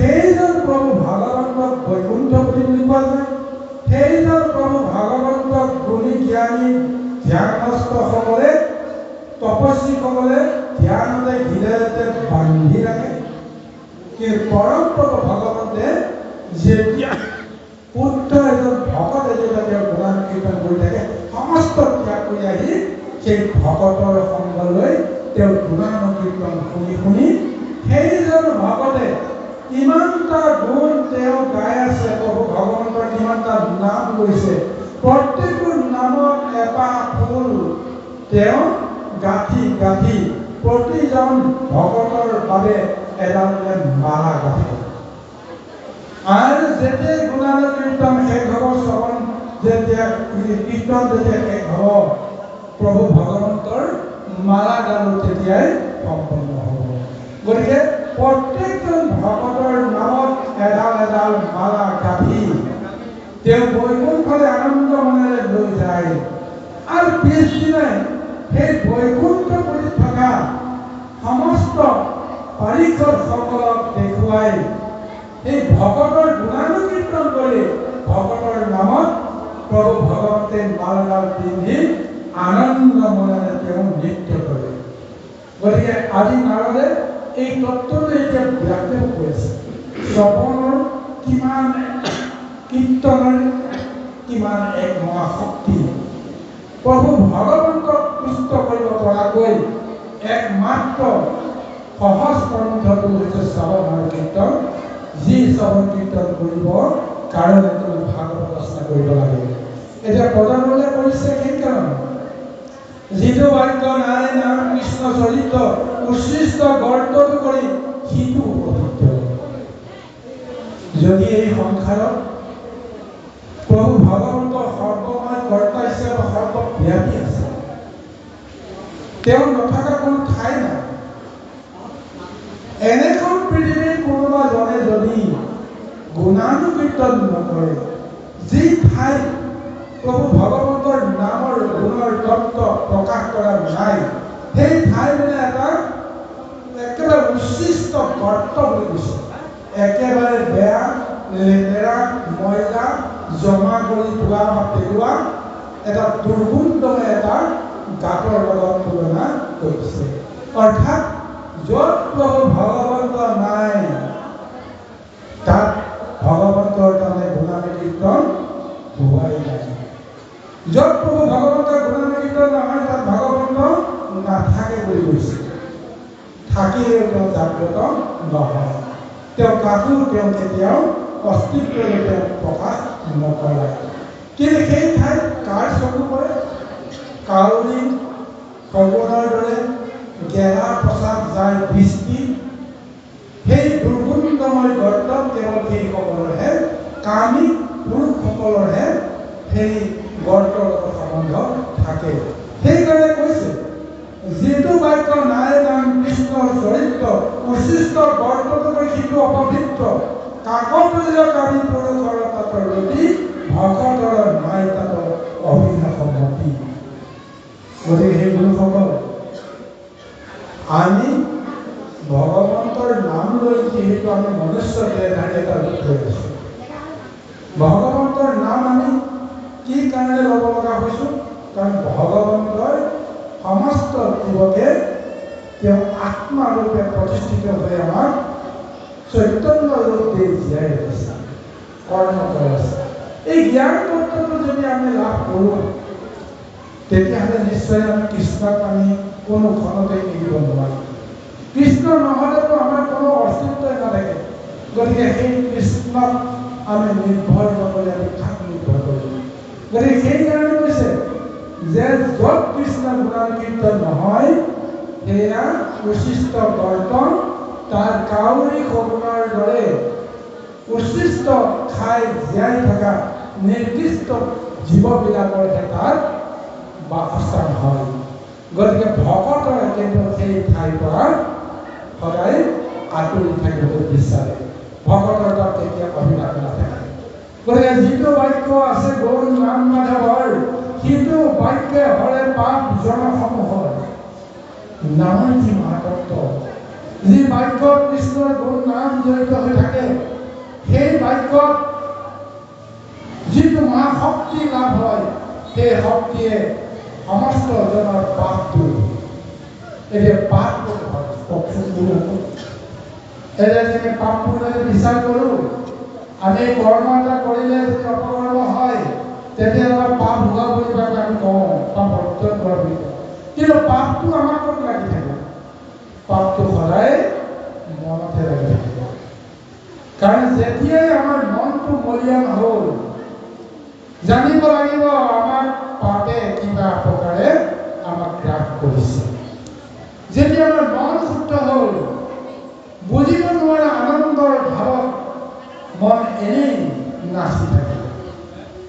সেইজন প্ৰভু ভগৱন্তক বৈকুণ্ঠ বুলি কোৱা যায়। সেইজন প্ৰভু ভগৱন্তক গুণী জ্ঞানী ধ্যানস্থসকলে তপস্বীসকলে ধ্যানতে হৃদয়তে বান্ধি ৰাখে। কিন্তু পৰম প্ৰভু ভগৱন্তে যেতিয়া পুত্ৰ এজন ভকতে যেতিয়া তেওঁৰ গুণানুকীৰ্তন কৰি থাকে, সমস্ত ত্যাগ কৰি আহি সেই ভকতৰ সংগলৈ তেওঁৰ গুণানুকীৰ্তন শুনি শুনি সেইজন ভকতে কিমানটা গুণ তেওঁ গাই আছে, প্ৰভু ভগৱন্তৰ কিমানটা নাম লৈছে, প্ৰত্যেকটো নামত এপাহ ফুল তেওঁ গাঁঠি গাঁঠি প্ৰতিজন ভকতৰ বাবে এডাল মালা গাঁঠি। আৰু যেতিয়া গুণানুকীৰ্তন শেষ হ'ব, শ্ৰৱণ যেতিয়া কীৰ্তন যেতিয়া শেষ হ'ব, প্ৰভু ভগৱন্তৰ মালাডালো তেতিয়াই সম্পন্ন হ'ব। গতিকে প্ৰত্যেকজন ভকতৰ নামত এডাল এডাল মালা গাঁঠি তেওঁ বৈকুণ্ঠলৈ আনন্দ মনেৰে লৈ যায়। আৰু পিছদিনাই সেই বৈকুণ্ঠ কৰি থকা সমস্ত পাৰিষদসকলক দেখুৱাই এই ভকতৰ গুণানুকীৰ্তন কৰি ভকতৰ নামত প্ৰভু ভগৱন্তে মালাডাল পিন্ধি আনন্দ মনেৰে তেওঁ নৃত্য কৰে। গতিকে আজি নাৰদে এই তত্ত্বটো এতিয়া ব্যাখ্যা কৰি আছে। শ্ৰৱণৰ কিমান কীৰ্তনৰ কিমান এক মহাশক্তি। প্ৰভু ভগৱন্তক তুষ্ট কৰিব পৰাকৈ একমাত্ৰ সহজ পন্থটো হৈছে শ্ৰৱণ আৰু কীৰ্তন। যি শ্ৰৱণ কীৰ্তন কৰিব কাৰণে তুমি ভাগৱত ৰচনা কৰিব লাগে। এতিয়া প্ৰধানমন্ত্ৰীয়ে কৰিছে সেইকাৰণে, যিটো বাক্য নাই নাম কৃষ্ণ চৰিত্ৰ উচ্ছিষ্ট গৰ্তটো কৰি সিটো উপকৃত। যদি এই সংসাৰত প্ৰভু ভগৱন্ত সৰ্বময় কৰ্তা হিচাপে সৰ্বব্যাপী আছে, তেওঁ নথকা কোনো ঠাই নাই। এনেখন পৃথিৱীৰ কোনোবা জনে যদি গুণানুকীৰ্তন নকৰে, যি ঠাইত প্ৰভু ভগৱন্তৰ নামৰ গুণৰ তত্ত্ব প্ৰকাশ কৰা নাই, সেই ঠাই মানে এটা একেবাৰে উচ্ছিষ্ট গৰ্ত বুলি কৈছে। একেবাৰে বেয়া লেতেৰা ময়লা জমা কৰি থোৱা বা পেলোৱা এটা দুৰ্গন্ধময় এটা গাঁতৰ লগত তুলনা কৰিছে। অৰ্থাৎ য'ত প্ৰভু ভগৱন্ত নাই, তাত ভগৱন্তৰ তাৰমানে গুণানুকীৰ্তন হোৱাই নাই। য'ত প্ৰভু ভগৱন্তৰ গুণানুকীৰ্তন নহয়, তাত ভগৱন্ত নাথাকে বুলি কৈছে। থাকিলেও তেওঁ জাগ্ৰত নহয়, তেওঁ কাকো তেওঁ কেতিয়াও অস্তিত্বলৈ তেওঁ প্ৰকাশ নকৰে। কিন্তু সেই ঠাইত কাৰ চকু পৰে? কাউৰী সগুণৰ দৰে গেলা প্ৰসাদ যায় বৃষ্টি, সেই দুৰ্গন্ধময় গৰ্তত কেৱল সেইসকলৰহে, কামী পুৰুষসকলৰহে সেই গৰ্তৰ লগত সম্বন্ধ থাকে। সেইকাৰণে কৈছে, যিটো বাক্য নাই নাম কৃষ্ণৰ চৰিত্ৰ উচ্ছিষ্ট গৰ্তটো কৰি সিটো অপবিত্ৰ, কাকতলীয় কামী পুৰুষৰ তাতৰ ৰতি ভকতৰ নাই তাত অভিনাশমতি। গতিকে সেই গুৰুসকল, আমি ভগৱন্তৰ নাম লৈ যিহেতু আমি মনুষ্য দেহধাৰী এটা ৰূপ লৈ আছোঁ, ভগৱন্তৰ নাম আমি কি কাৰণে ল'ব লগা হৈছোঁ? কাৰণ ভগৱন্তৰ সমস্ত জীৱকে তেওঁ আত্মাৰূপে প্ৰতিষ্ঠিত হৈ আমাক চৈতন্য ৰূপ দি জীয়াই ৰাখিছে, কৰ্ম কৰি আছে। এই জ্ঞান তত্ত্বটো যদি আমি লাভ কৰোঁ তেতিয়াহ'লে নিশ্চয় আমি কৃষ্ণক আমি কোনো ক্ষণতে এৰিব নোৱাৰোঁ। কৃষ্ণ নহ'লেতো আমাৰ কোনো অস্তিত্বই নাথাকে। গতিকে সেই কৃষ্ণক আমি নিৰ্ভৰ নকৰি আমি কাক নিৰ্ভৰ কৰিম? গতিকে সেইকাৰণে কৈছে যে য'ত কৃষ্ণ গুণান্বিত নহয় সেয়া উচিষ্ট বৰ্তন তাৰ কাউৰী সগুণৰ দৰে উচিষ্ট খাই জীয়াই থকা নিৰ্দিষ্ট জীৱবিলাকৰহে তাত বাসস্থান হয়। গতিকে ভকতৰ কিন্তু সেই ঠাইৰ পৰা সদায় আঁতৰি থাকিবলৈ বিচাৰে। ভকতৰ তাত তেতিয়া অভিলাষ নাথাকে। গতিকে যিটো বাক্য আছে গৌৰ নাম মাধৱৰ, সিটো বাক্যে হৰে পাপ জনসমূহৰ নামৰ কি মাহাত্ম্য। যি বাক্যত কৃষ্ণৰ গুণ নাম জড়িত হৈ থাকে সেই বাক্যত যিটো মহাশক্তি লাভ হয় সেই শক্তিয়ে সমস্ত জনৰ পাপ দূৰ। এতিয়া পাপ এনে পাপ পুণ্য বিচাৰ কৰোঁ, আমি কৰ্ম এটা কৰিলে যদি অপকৰ্ম হয় তেতিয়া আমাৰ পাপ হোৱা বুলি আমি কওঁ, পাপ অৰ্জন কৰা বুলি কওঁ। কিন্তু পাপটো আমাৰ ক'ত লাগি থাকে? পাপটো সদায় মনতে লাগি থাকিব। কাৰণ যেতিয়াই আমাৰ মনটো মলিয়ান হ'ল, জানিব লাগিব আমাৰ পাপে কিবা প্ৰকাৰে আমাক গ্ৰাস কৰিছে। যেতিয়া আমাৰ মন শুদ্ধ হ'ল, বুজিব নোৱাৰা আনন্দৰ ভাৱত মন এনেই নাচি থাকে।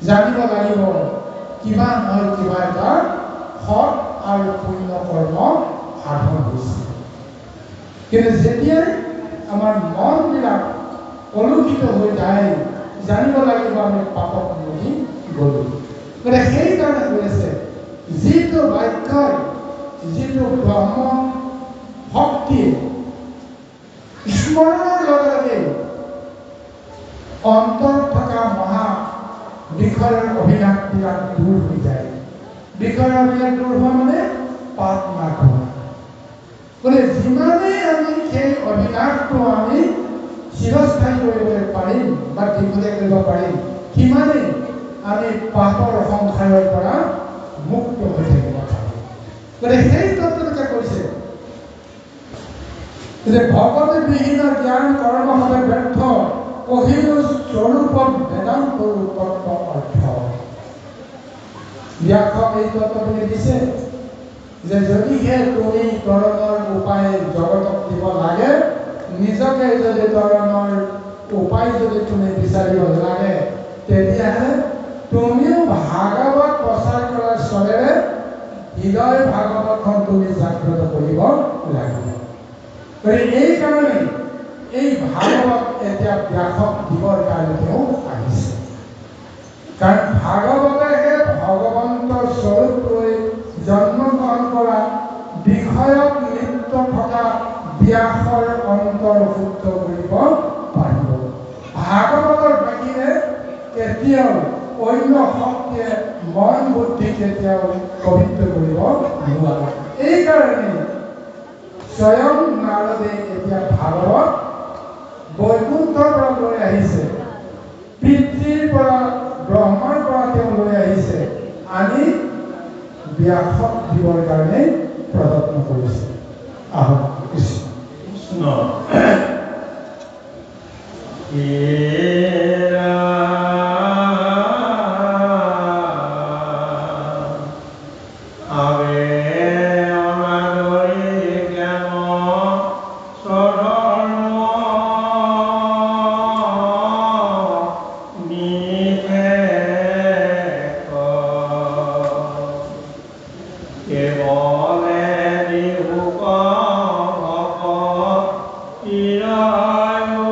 জানিব লাগিব কিবা নহয় কিবা এটা সৎ আৰু পুণ্য কৰ্ম সাধন হৈছে। কিন্তু যেতিয়াই আমাৰ মনবিলাক কলুষিত হৈ যায়, জানিব লাগিব আমি পাপত মৰি গ'লোঁ। গতিকে সেইকাৰণে কৈছে যিটো বাক্যই যিটো ব্ৰহ্ম শক্তি স্মৰণৰ লগে লগে অন্তৰত থকা মহা বিষয়ৰ অভিলাষবিলাক দূৰ হৈ যায়। বিষয়ৰ অভিলাষ দূৰ হোৱা মানে পাপ নাশ হোৱা। গতিকে যিমানেই আমি সেই অভিলাষটো আমি চিৰস্থায়ী কৰিবলৈ পাৰিম বা দীঘলীয়া কৰিব পাৰিম, সিমানেই আমি পাপৰ সংসাৰৰ পৰা মুক্ত হৈ থাকিব পাৰিম। গতিকে সেই তত্ত্বটোকে কৈছে যে ভগৱতী বিহীন জ্ঞান কৰ্ম হবে ব্যৰ্থ, কহিলো স্বৰূপ বেদান্ত তত্ত্ব অৰ্থ। ব্যাসক এই তত্ত্বখিনি দিছে যে যদিহে তুমি তৰণৰ উপায় জগতক দিব লাগে, নিজকে যদি তৰণৰ উপায় যদি তুমি বিচাৰিব লাগে, তেতিয়াহ'লে তুমিও ভাগৱত প্ৰচাৰ কৰাৰ চলেৰে হৃদয় ভাগৱতখন তুমি জাগ্ৰত কৰিব লাগিব। গতিকে এইকাৰণে এই ভাগৱত এতিয়া ব্যাসক দিবৰ কাৰণে তেওঁ আহিছে। কাৰণ ভাগৱতেহে ভগৱন্তৰ স্বৰূপ লৈ জন্মগ্ৰহণ কৰা বিষয়ক লিপ্ত থকা ব্যাসৰ অন্তৰ্ভুক্ত কৰিব পাৰিব। ভাগৱতৰ বাহিৰে কেতিয়াও অন্য শক্তিয়ে মন বুদ্ধি কেতিয়াও পবিত্ৰ কৰিব নোৱাৰে। এইকাৰণে স্বয়ং নাৰদে এতিয়া ভাগৱত বৈকুণ্ঠৰ পৰা লৈ আহিছে, পিতৃৰ পৰা ব্ৰহ্মাৰ পৰা তেওঁ লৈ আহিছে, আনি ব্যাসক দিবৰ কাৰণে প্ৰযত্ন কৰিছে। আহক কৃষ্ণ কৃষ্ণ। Irayo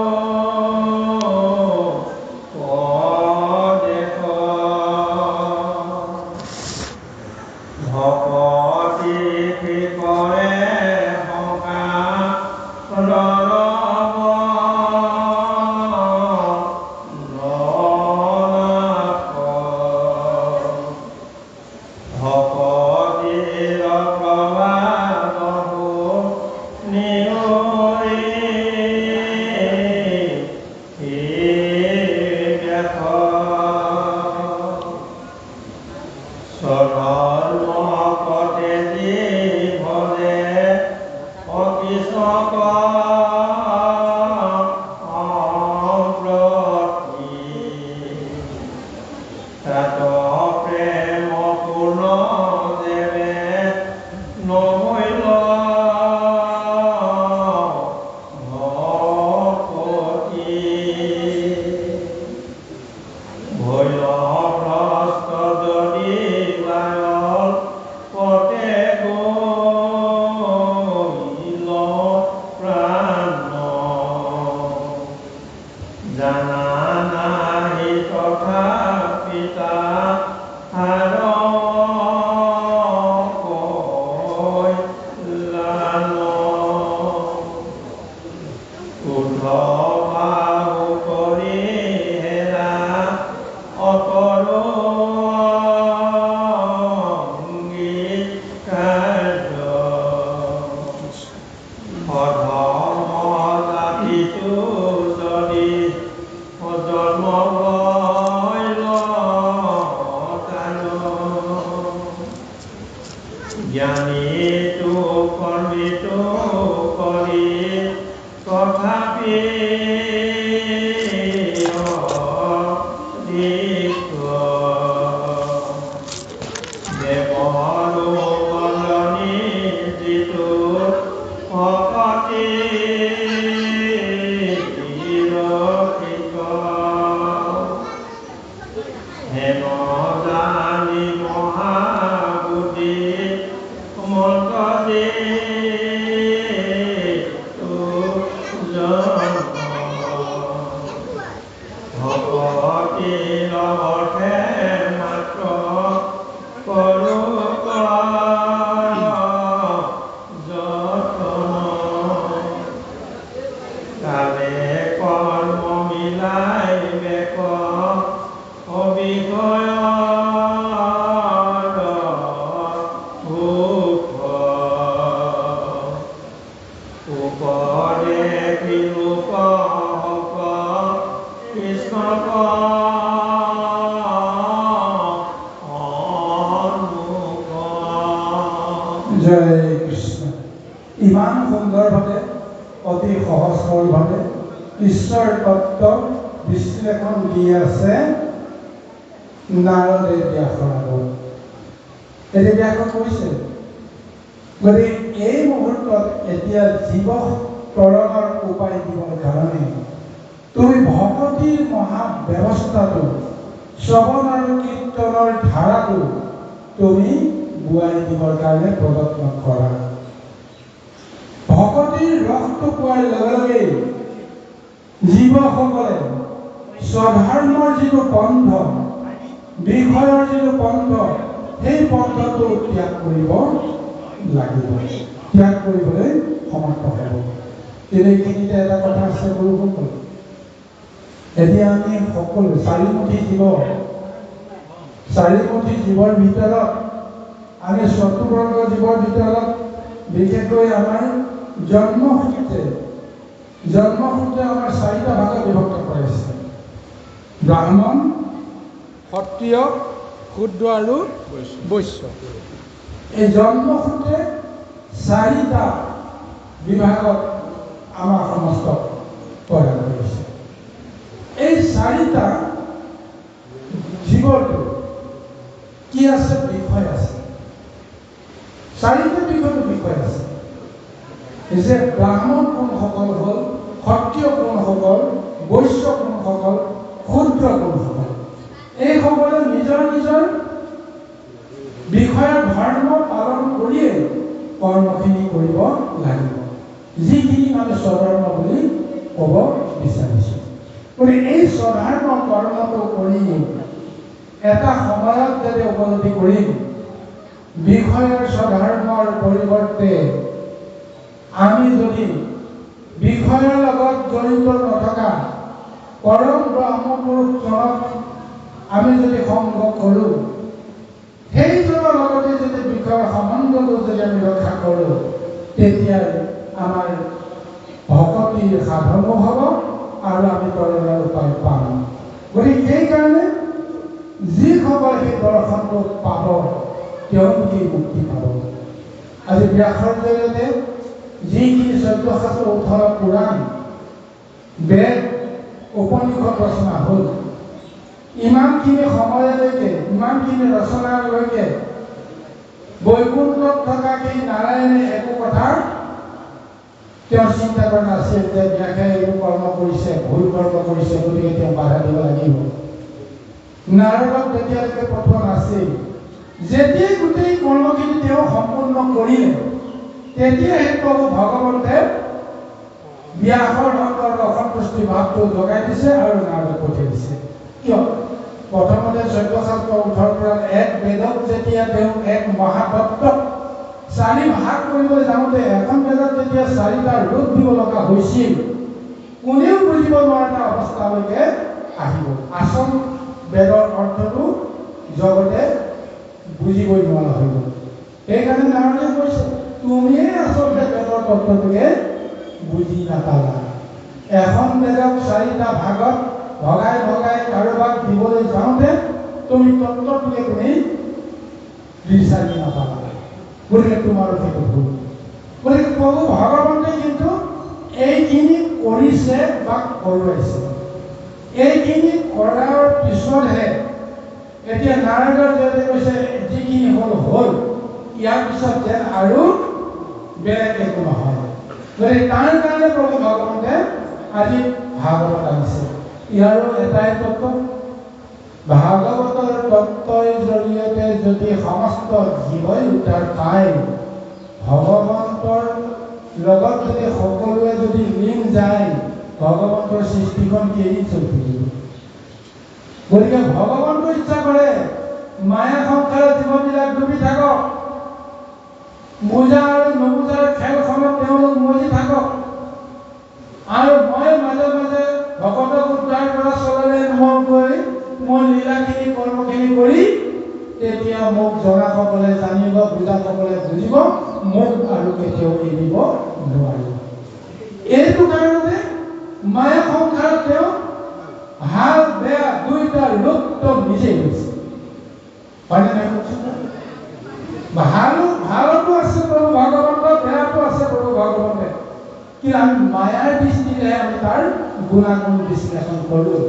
জয় কৃষ্ণ। ইমান সুন্দৰভাৱে অতি সহজ সৰলভাৱে ঈশ্বৰ তত্ত্ব বিশ্লেষণ দি আছে নাৰদে ব্যাসৰ আগত। এতিয়া ব্যাসে কৈছে, গতিকে এই মুহূৰ্তত এতিয়া জীৱ তৰণৰ উপায় দিবৰ কাৰণে তুমি ভকতিৰ মহা ব্যৱস্থাটো, শ্ৰৱণ আৰু কীৰ্তনৰ ধাৰাটো তুমি বোৱাই দিবৰ কাৰণে প্ৰযত্ন কৰা। ভকতিৰ ৰসটো পোৱাৰ লগে লগে জীৱসকলে স্বধৰ্মৰ যিটো পন্থ, বিষয়ৰ যিটো পন্থ, সেই পন্থটো ত্যাগ কৰিব লাগিব, ত্যাগ কৰিবলৈ সমৰ্থ হ'ব। এইখিনিতে এটা কথা আছে গুৰুসকল, এতিয়া আমি সকলো চাৰিমুঠি জীৱৰ ভিতৰত আমি চতুৰ্বৰ্গ জীৱৰ ভিতৰত বিশেষকৈ আমাৰ জন্মসূত্ৰে আমাৰ চাৰিটা ভাগত বিভক্ত কৰাইছে: ব্ৰাহ্মণ, ক্ষত্ৰিয়, শূদ্ৰ আৰু বৈশ্য। এই জন্মসূত্ৰে চাৰিটা বিভাগত আমাৰ সমস্তক প্ৰদান কৰিছে। এই চাৰিটা জীৱটো কি আছে? বিষয় আছে। চাৰিটা বিষয় আছে যে ব্ৰাহ্মণ কোনসকল হ'ল, ক্ষত্ৰিয় কোনসকল, বৈশ্য কোনসকল, শূদ্ৰ কোনসকল। এইসকলে নিজৰ নিজৰ বিষয়ৰ ধৰ্ম পালন কৰিয়ে কৰ্মখিনি কৰিব লাগিব, যিখিনি মানে স্বধৰ্ম বুলি ক'ব বিচাৰিছোঁ। গতিকে এই স্বধৰ্ম কৰ্মটো কৰি এটা সময়ত যদি উপলব্ধি কৰিম, বিষয়ৰ স্বধৰ্মৰ পৰিৱৰ্তে আমি যদি বিষয়ৰ লগত জড়িত নথকা পৰম ব্ৰহ্মপুৰুষজনক আমি যদি সংগ কৰোঁ, সেইজনৰ লগতে যদি বিষয়ৰ সম্বন্ধটো যদি আমি ৰক্ষা কৰোঁ, তেতিয়া আমাৰ ভকতিৰ সাধনো হ'ব আৰু আমি তৰণৰ উপায় পাম। গতিকে সেইকাৰণে যিসকলে সেই দৰ্শনটো পাব, তেওঁলোকেই মুক্তি পাব। আজি ব্যাসৰ জৰিয়তে যিখিনি 14 শাস্ত্ৰ 18 পুৰাণ, বেদ, উপনিষদ ৰচনা হ'ল, ইমানখিনি সময়লৈকে, ইমানখিনি ৰচনালৈকে বৈকুণ্ঠত থকা সেই নাৰায়ণে একো কথা তেওঁৰ চিন্তা কৰা নাছিল যে ব্যাসে এইবোৰ কৰ্ম কৰিছে, ভুল কৰ্ম কৰিছে, গতিকে তেওঁ বাধা দিব লাগিব। নাৰদক তেতিয়ালৈকে পঠোৱা নাছিল। যেতিয়াই গোটেই কৰ্মখিনি তেওঁ সম্পূৰ্ণ কৰিলে, তেতিয়াই প্ৰভু ভগৱন্তে ব্যাসৰ অন্তৰত অসন্তুষ্টি ভাৱটো লগাই দিছে আৰু নাৰদক পঠিয়াই দিছে। কিয়? প্ৰথমতে 14 শাস্ত্ৰ 18 পুৰাণ এক বেদক যেতিয়া তেওঁ এক মহাতত্ত্বক 4 ভাগ কৰিবলৈ যাওঁতে এখন বেদত যেতিয়া 4টা ৰূপ দিব লগা হৈছিল, কোনেও বুজিব নোৱাৰা অৱস্থালৈকে আহিব। আচল বেদৰ অৰ্থটো জগতে বুজিবই নোৱাৰা হৈ গ'ল। সেইকাৰণে নাৰদে কৈছে, তুমিয়ে আচলতে বেদৰ তত্ত্বটোকে বুজি নাপালা। এখন বেদক 4টা ভাগত ভগাই ভগাই কাৰোবাক দিবলৈ যাওঁতে তুমি তত্ত্বটোকে তুমি বিচাৰি নাপালা। গতিকে তোমাৰো সেইটো ভুল। গতিকে প্ৰভু ভগৱন্তে কিন্তু এইখিনি কৰিছে বা কৰোৱাইছে। এইখিনি কৰাৰ পিছতহে এতিয়া নাৰদৰ জৰিয়তে কৈছে, যিখিনি হ'ল, ইয়াৰ পিছত যেন আৰু বেলেগ একো নহয়। গতিকে তাৰ কাৰণে প্ৰভু ভগৱন্তে আজি ভাগৱত আনিছে। ইয়াৰো এটাই তত্ত্ব, ভাগৱতৰ তত্ত্বৰ জৰিয়তে যদি সমস্ত জীৱই উদ্ধাৰ পায়, ভগৱন্তৰ লগত যদি সকলোৱে যদি লিংক যায়, ভগৱন্তৰ সৃষ্টিখন কেৰি চলি থাকিব। গতিকে ভগৱন্ত ইচ্ছা কৰে মায়া সংসাৰত জীৱবিলাক ডুবি থাকক, বুজা আৰু নুবুজাৰ খেলখনত তেওঁলোক মজি থাকক, আৰু মই মাজে মাজে ভকতক উদ্ধাৰ কৰা চলেৰে মই লীলাখিনি কৰ্মখিনি কৰি তেতিয়া মোক জনাসকলে জানিব, বুজাসকলে বুজিব, মোক আৰু কেতিয়াও এৰিব নোৱাৰিব। এইটো কাৰণে মায়া সংসাৰত তেওঁ ভাল কিন্তু আমি মায়াৰ দৃষ্টিৰে আমি তাৰ গুণাগুণ বিশ্লেষণ কৰোঁ।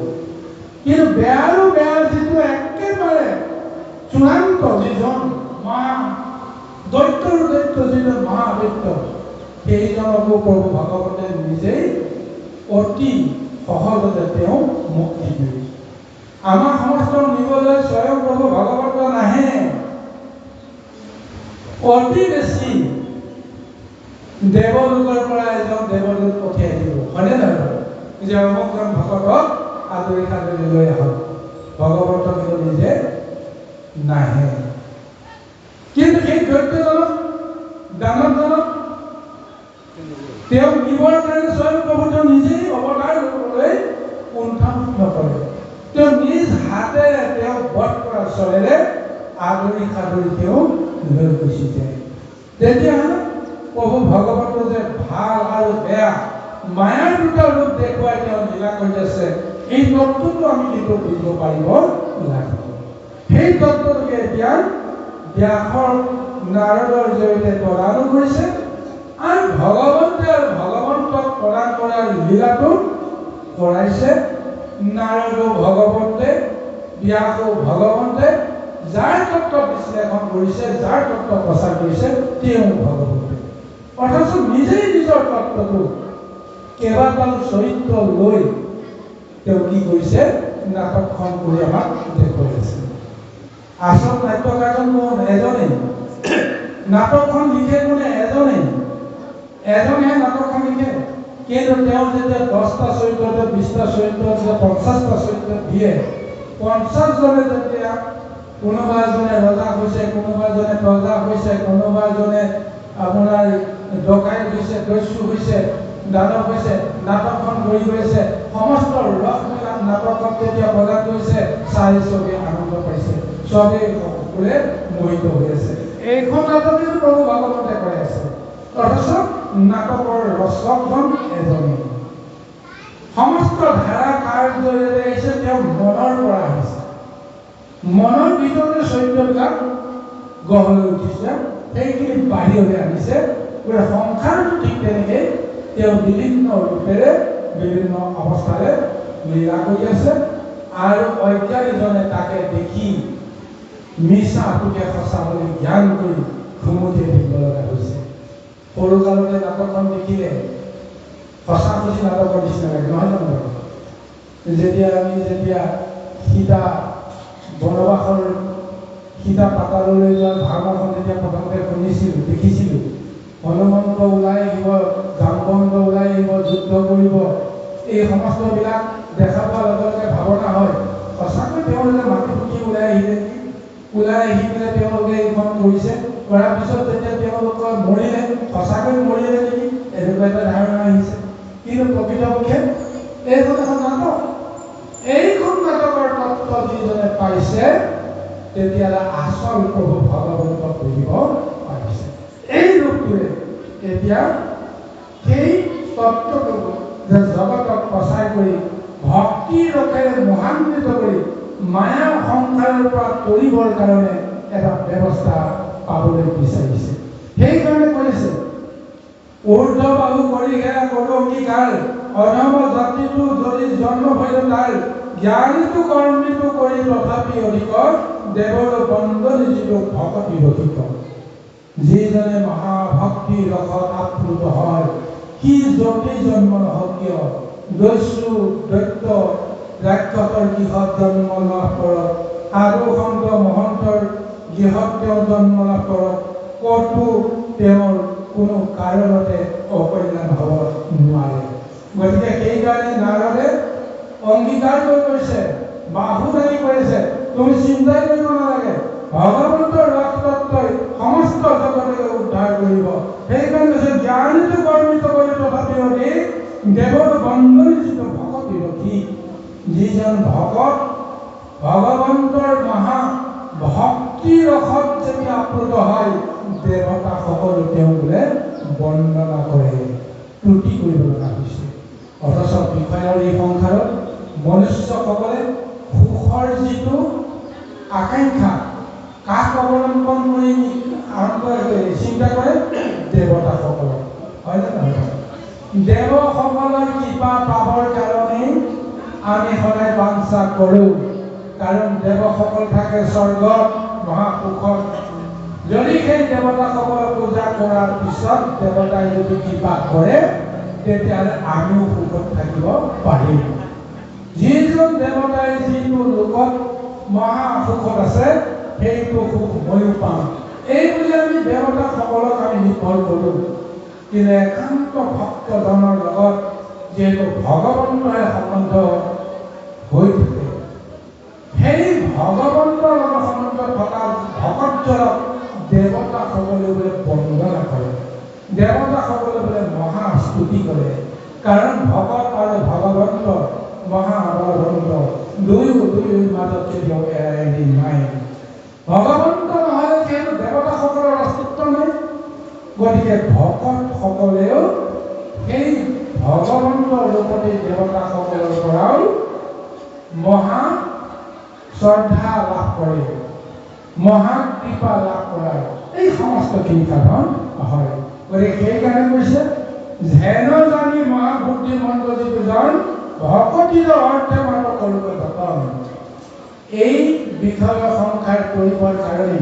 কিন্তু বেয়াৰো বেয়া যিটো একেবাৰে চূড়ান্ত যিজন দৈত্যৰ দৈত্য যিজন মহাদৈত্য, সেইজনকো প্ৰভু ভগৱতে নিজেই অতি সহজতে তেওঁ মুক্তি দিয়ে। আমাৰ সমস্ত নিবলৈ স্বয়ং প্ৰভু ভগৱত নাহে, অতি বেছি দেৱলোকৰ পৰা এজন দেৱদূত পঠিয়াই দিব, হয়নে নহয়? যে অমুকজন ভকতক আদৰি সাদৰি লৈ আহক, ভগৱত কিন্তু নিজে নাহে। কিন্তু সেই দৈত্যজনক দানৱজনক তেওঁ নিবৰ কাৰণে স্বয়ং প্ৰভু তেওঁ নিজেই অৱতাৰ ল'বলৈ কুণ্ঠাবোধ নকৰে। তেওঁ নিজ হাতেৰে তেওঁ বধ কৰা চৰেৰে আদৰি সাদৰি তেওঁ লৈ গুচি যায়। তেতিয়াহ'লে প্ৰভু ভগৱন্ত যে ভাল আৰু বেয়া মায়াৰ দুটা ৰূপ দেখুৱাই তেওঁ লীলা কৰি আছে, এই তত্ত্বটো আমি কিন্তু বুজিব পাৰিব লাগিব। সেই তত্ত্বটোকে এতিয়া ব্যাসৰ নাৰদৰ জৰিয়তে প্ৰদান কৰিছে আৰু ভগৱন্তে আৰু ভগৱন্তক প্ৰদান কৰাৰ লীলাটো কৰাইছে নাৰদ ভগৱন্তে, ব্যাস ভগৱন্তে। যাৰ তত্ত্ব বিশ্লেষণ কৰিছে, যাৰ তত্ত্ব প্ৰচাৰ কৰিছে তেওঁ ভগৱন্তে। অথচ নিজেই নিজৰ তত্ত্বটো কেইবাটাও চৰিত্ৰ লৈ তেওঁ কি কৰিছে, নাটকখন কৰি আমাক দেখুৱাইছে। আচল নাট্যকাৰজন কোন? এজনেই। নাটকখন লিখে কোনে? এজনেই। এজনেহে নাটকখন লিখে। কিন্তু তেওঁ যেতিয়া 10টা চৰিত্ৰ, 20টা চৰিত্ৰ, 50টা চৰিত্ৰ দিয়ে, 50 জনে যেতিয়া কোনোবা এজনে ৰজা হৈছে, কোনোবা এজনে প্ৰজা হৈছে, কোনোবা এজনে আপোনাৰ ডকাইত হৈছে, দস্যু হৈছে, দানৱ হৈছে, নাটকখন কৰি গৈছে, সমস্ত ৰসবিলাক নাটকত যেতিয়া প্ৰদান কৰিছে, চাই চবেই আনন্দ পাইছে, চবেই সকলোৱে মোহিত হৈ আছে। এইখন নাটকে প্ৰভু ভগৱন্তে কৈ আছে। অথচ নাটকৰ ৰচকজন এজনেই। সমস্ত ধাৰা কাৰ জৰিয়তে আহিছে? তেওঁ মনৰ পৰা আহিছে। মনৰ ভিতৰতে চৰিত্ৰবিলাক গঢ় লৈ উঠিছে, সেইখিনি বাহিৰলৈ আনিছে। গতিকে সংসাৰটো ঠিক তেনেকৈ তেওঁ বিভিন্ন ৰূপেৰে বিভিন্ন অৱস্থাৰে লীলা কৰি আছে আৰু অজ্ঞানীজনে তাকে দেখি মিছাটোকে সঁচা বুলি জ্ঞান কৰি ঘুমতি থাকিব লগা হৈছে। সৰু কালতে নাটকখন দেখিলে সঁচা সঁচি নাটকৰ নিচিনা লাগে, নহয় জানো? যেতিয়া সীতা বনবাসৰ সীতা পাতাললৈ যোৱাৰ ভাওনাখন যেতিয়া প্ৰথমতে শুনিছিলোঁ, দেখিছিলোঁ, হনুমন্ত ওলাই আহিব, জামবন্ত ওলাই আহিব, যুদ্ধ কৰিব, এই সমস্তবিলাক দেখা পোৱাৰ লগে লগে ভাৱনা হয় সঁচাকৈ তেওঁলোকে মাটি ফুটি ওলাই আহিলে নেকি, ওলাই আহি পেলাই তেওঁলোকে এইখন কৰিছে, কৰাৰ পিছত যেতিয়া তেওঁলোকৰ মৰিলে, সঁচাকৈ মৰিলে নেকি, এনেকুৱা এটা ধাৰণা আহিছে। কিন্তু প্ৰকৃতপক্ষে এইখন এখন নাটক। এইখন নাটকৰ তত্ত্ব যিজনে পাইছে, তেতিয়াহ'লে আচল প্ৰভু ভগৱন্তক বুজিব পাৰিছে। এই ৰূপটোৱে এতিয়া সেই তত্ত্বটো যে জগতক প্ৰচাৰ কৰি ভক্তি ৰসেৰে মহান্বিত কৰি মায়া সংসাৰৰ পৰা তৰিবৰ কাৰণে এটা ব্যৱস্থা পাবলৈ বিচাৰিছে। সেইকাৰণে কৰিছে ঊৰ্ধ বাহু কৰি ঘেৰা কৰো অংগীকাৰ, অধম জাতিটো যদি জন্ম হৈল তাৰ, জ্ঞানীটো কৰ্মীটো কৰি তথাপি অধিক, দেৱৰ বন্দনী যিটো ভকতি ৰচিত। যিজনে মহাভক্তি ৰসত আপ্লুত হয়, সি যতেই জন্ম নহওক কিয়, দস্যু দৈত্য ৰাক্ষসৰ গৃহত জন্ম লাভ কৰক, সাধু সন্ত মহন্তৰ গৃহত তেওঁ জন্ম লাভ কৰক, ক'তো তেওঁৰ কোনো কাৰণতে অকল্যাণ হ'ব নোৱাৰে। গতিকে সেইকাৰণে নাৰদে অংগীকাৰ কৰি কৈছে, বাহু দাঙি কৰিছে, তুমি চিন্তাই কৰিব নালাগে, ভগৱন্তৰ ৰস তত্ত্বই সমস্ত জগতকে উদ্ধাৰ কৰিব। সেইকাৰণে কৈছে জ্ঞানীটো কৰ্মিত কৰি তথাপি অধিক, দেৱৰ বন্দনী যিটো ভকতি ৰখি, যিজন ভকত ভগৱন্তৰ মহা ভক্তি ৰসত যেতিয়া আপ্লুত হয়, দেৱতা সকলো তেওঁ বোলে বন্দনা কৰে, ত্ৰুটি কৰিব লগা হৈছে। অথচ বিষয়ৰ এই সংসাৰত মনুষ্যসকলে সুখৰ যিটো আকাংক্ষা, কাক অৱলম্বন কৰি আৰম্ভ চিন্তা কৰে? দেৱতাসকলক, হয়নে নহয়? দেৱসকলৰ কৃপা পাবৰ কাৰণে আমি সদায় বাঞ্ছা কৰোঁ, কাৰণ দেৱসকল থাকে স্বৰ্গত মহাসুখত। যদি সেই দেৱতাসকলক পূজা কৰাৰ পিছত দেৱতাই যদি কৃপা কৰে, তেতিয়াহ'লে আমিও সুখত থাকিব পাৰিম। যিজন দেৱতাই যিটো লোকত মহাসুখত আছে, সেইটো সুখ ময়ো পাম, এই বুলি আমি দেৱতাসকলক আমি নিৰ্ভৰ কৰোঁ। কিন্তু একান্ত ভক্তজনৰ লগত যিহেতু ভগৱন্তৰে সম্বন্ধ হৈ থাকে, সেই ভগৱন্তৰ লগত সম্বন্ধ থকা ভকতজনক দেৱতাসকলে বোলে বন্দনা কৰে, দেৱতাসকলে বোলে মহাস্তুতি কৰে। কাৰণ ভকত আৰু ভগৱন্ত মহাবলৱন্ত দুয়ো মাজত কেতিয়াও এৰি নাই। ভগৱন্ত নহ'লে যিহেতু দেৱতাসকলৰ অস্তিত্ব নাই, গতিকে ভকতসকলেও সেই ভগৱন্তৰ ৰূপতে দেৱতাসকলৰ পৰাও মহা শ্ৰদ্ধা লাভ কৰে, মহা কৃপা লাভ কৰাৰ এই সমস্তখিনি কাৰণ হয়। গতিকে সেইকাৰণে কৈছে, যেন জানি মহাবুদ্ধিমন্ত যিজন ভকতিৰ অৰ্থে মাত্ৰ কৰিব যতন। এই বিষয় সংসাৰ কৰিবৰ কাৰণে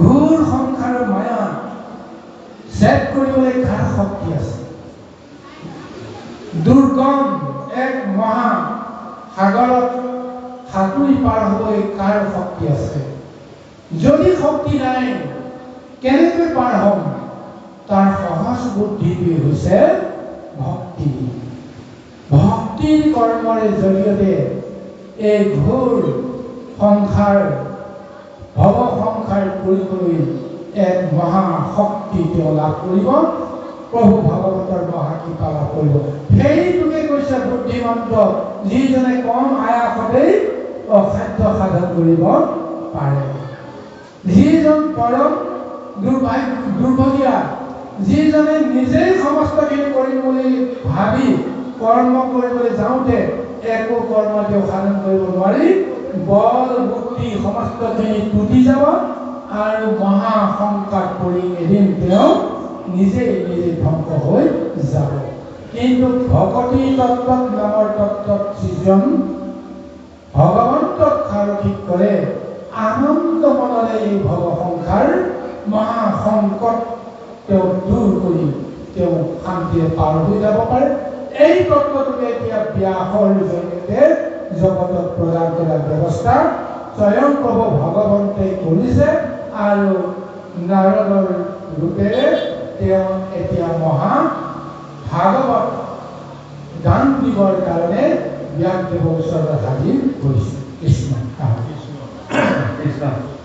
ঘোৰ সংসাৰৰ মায়া ছেদ কৰিবলৈ কাৰ শক্তি আছে? দুৰ্গম এক মহা সাগৰত সাঁতুৰি পাৰ হ'বলৈ কাৰ শক্তি আছে? যদি শক্তি নাই, কেনেকৈ পাৰ হ'ম? তাৰ সহজ বুদ্ধিটোৱে হৈছে ভক্তি। ভক্তিৰ কৰ্মৰে জৰিয়তে এই ঘোৰ সংসাৰ ভৱ সংসাৰ কৰিবলৈ এক মহা শক্তি তেওঁ লাভ কৰিব, প্ৰভু ভগৱন্তৰ মহা কৃপা লাভ কৰিব। সেইটোকে কৈছে বুদ্ধিমন্ত, যিজনে কম আয়াসতেই অসাধ্য সাধন কৰিব পাৰে। যিজন পৰম দুৰ্ভগীয়া, যিজনে নিজেই সমস্তখিনি কৰিম বুলি ভাবি কৰ্ম কৰিবলৈ যাওঁতে একো কৰ্ম তেওঁ সাধন কৰিব নোৱাৰি, বল বুদ্ধি সমস্তখিনি টুটি যাব আৰু মহা সংকট পৰি এদিন তেওঁ নিজেই ধ্বংস হৈ যাব। কিন্তু ভকতি তত্ত্বত নামৰ তত্ত্বত যিজন ভগৱন্তক সাৰথি কৰে, আনন্দ মনেৰে এই ভৱ সংসাৰ মহা সংকট তেওঁ দূৰ কৰি তেওঁ শান্তিৰে পাৰ হৈ যাব পাৰে। এই তত্ত্বটোকে এতিয়া ব্যাসৰ জৰিয়তে জগতত প্ৰদান কৰাৰ ব্যৱস্থা স্বয়ং প্ৰভু ভগৱন্তে কৰিছে, আৰু নাৰদৰ ৰূপেৰে তেওঁ এতিয়া মহা ভাগৱত গান দিবৰ কাৰণে ব্যাসদেৱৰ ওচৰত হাজিৰ কৰিছে। কৃষ্ণ কৃষ্ণ।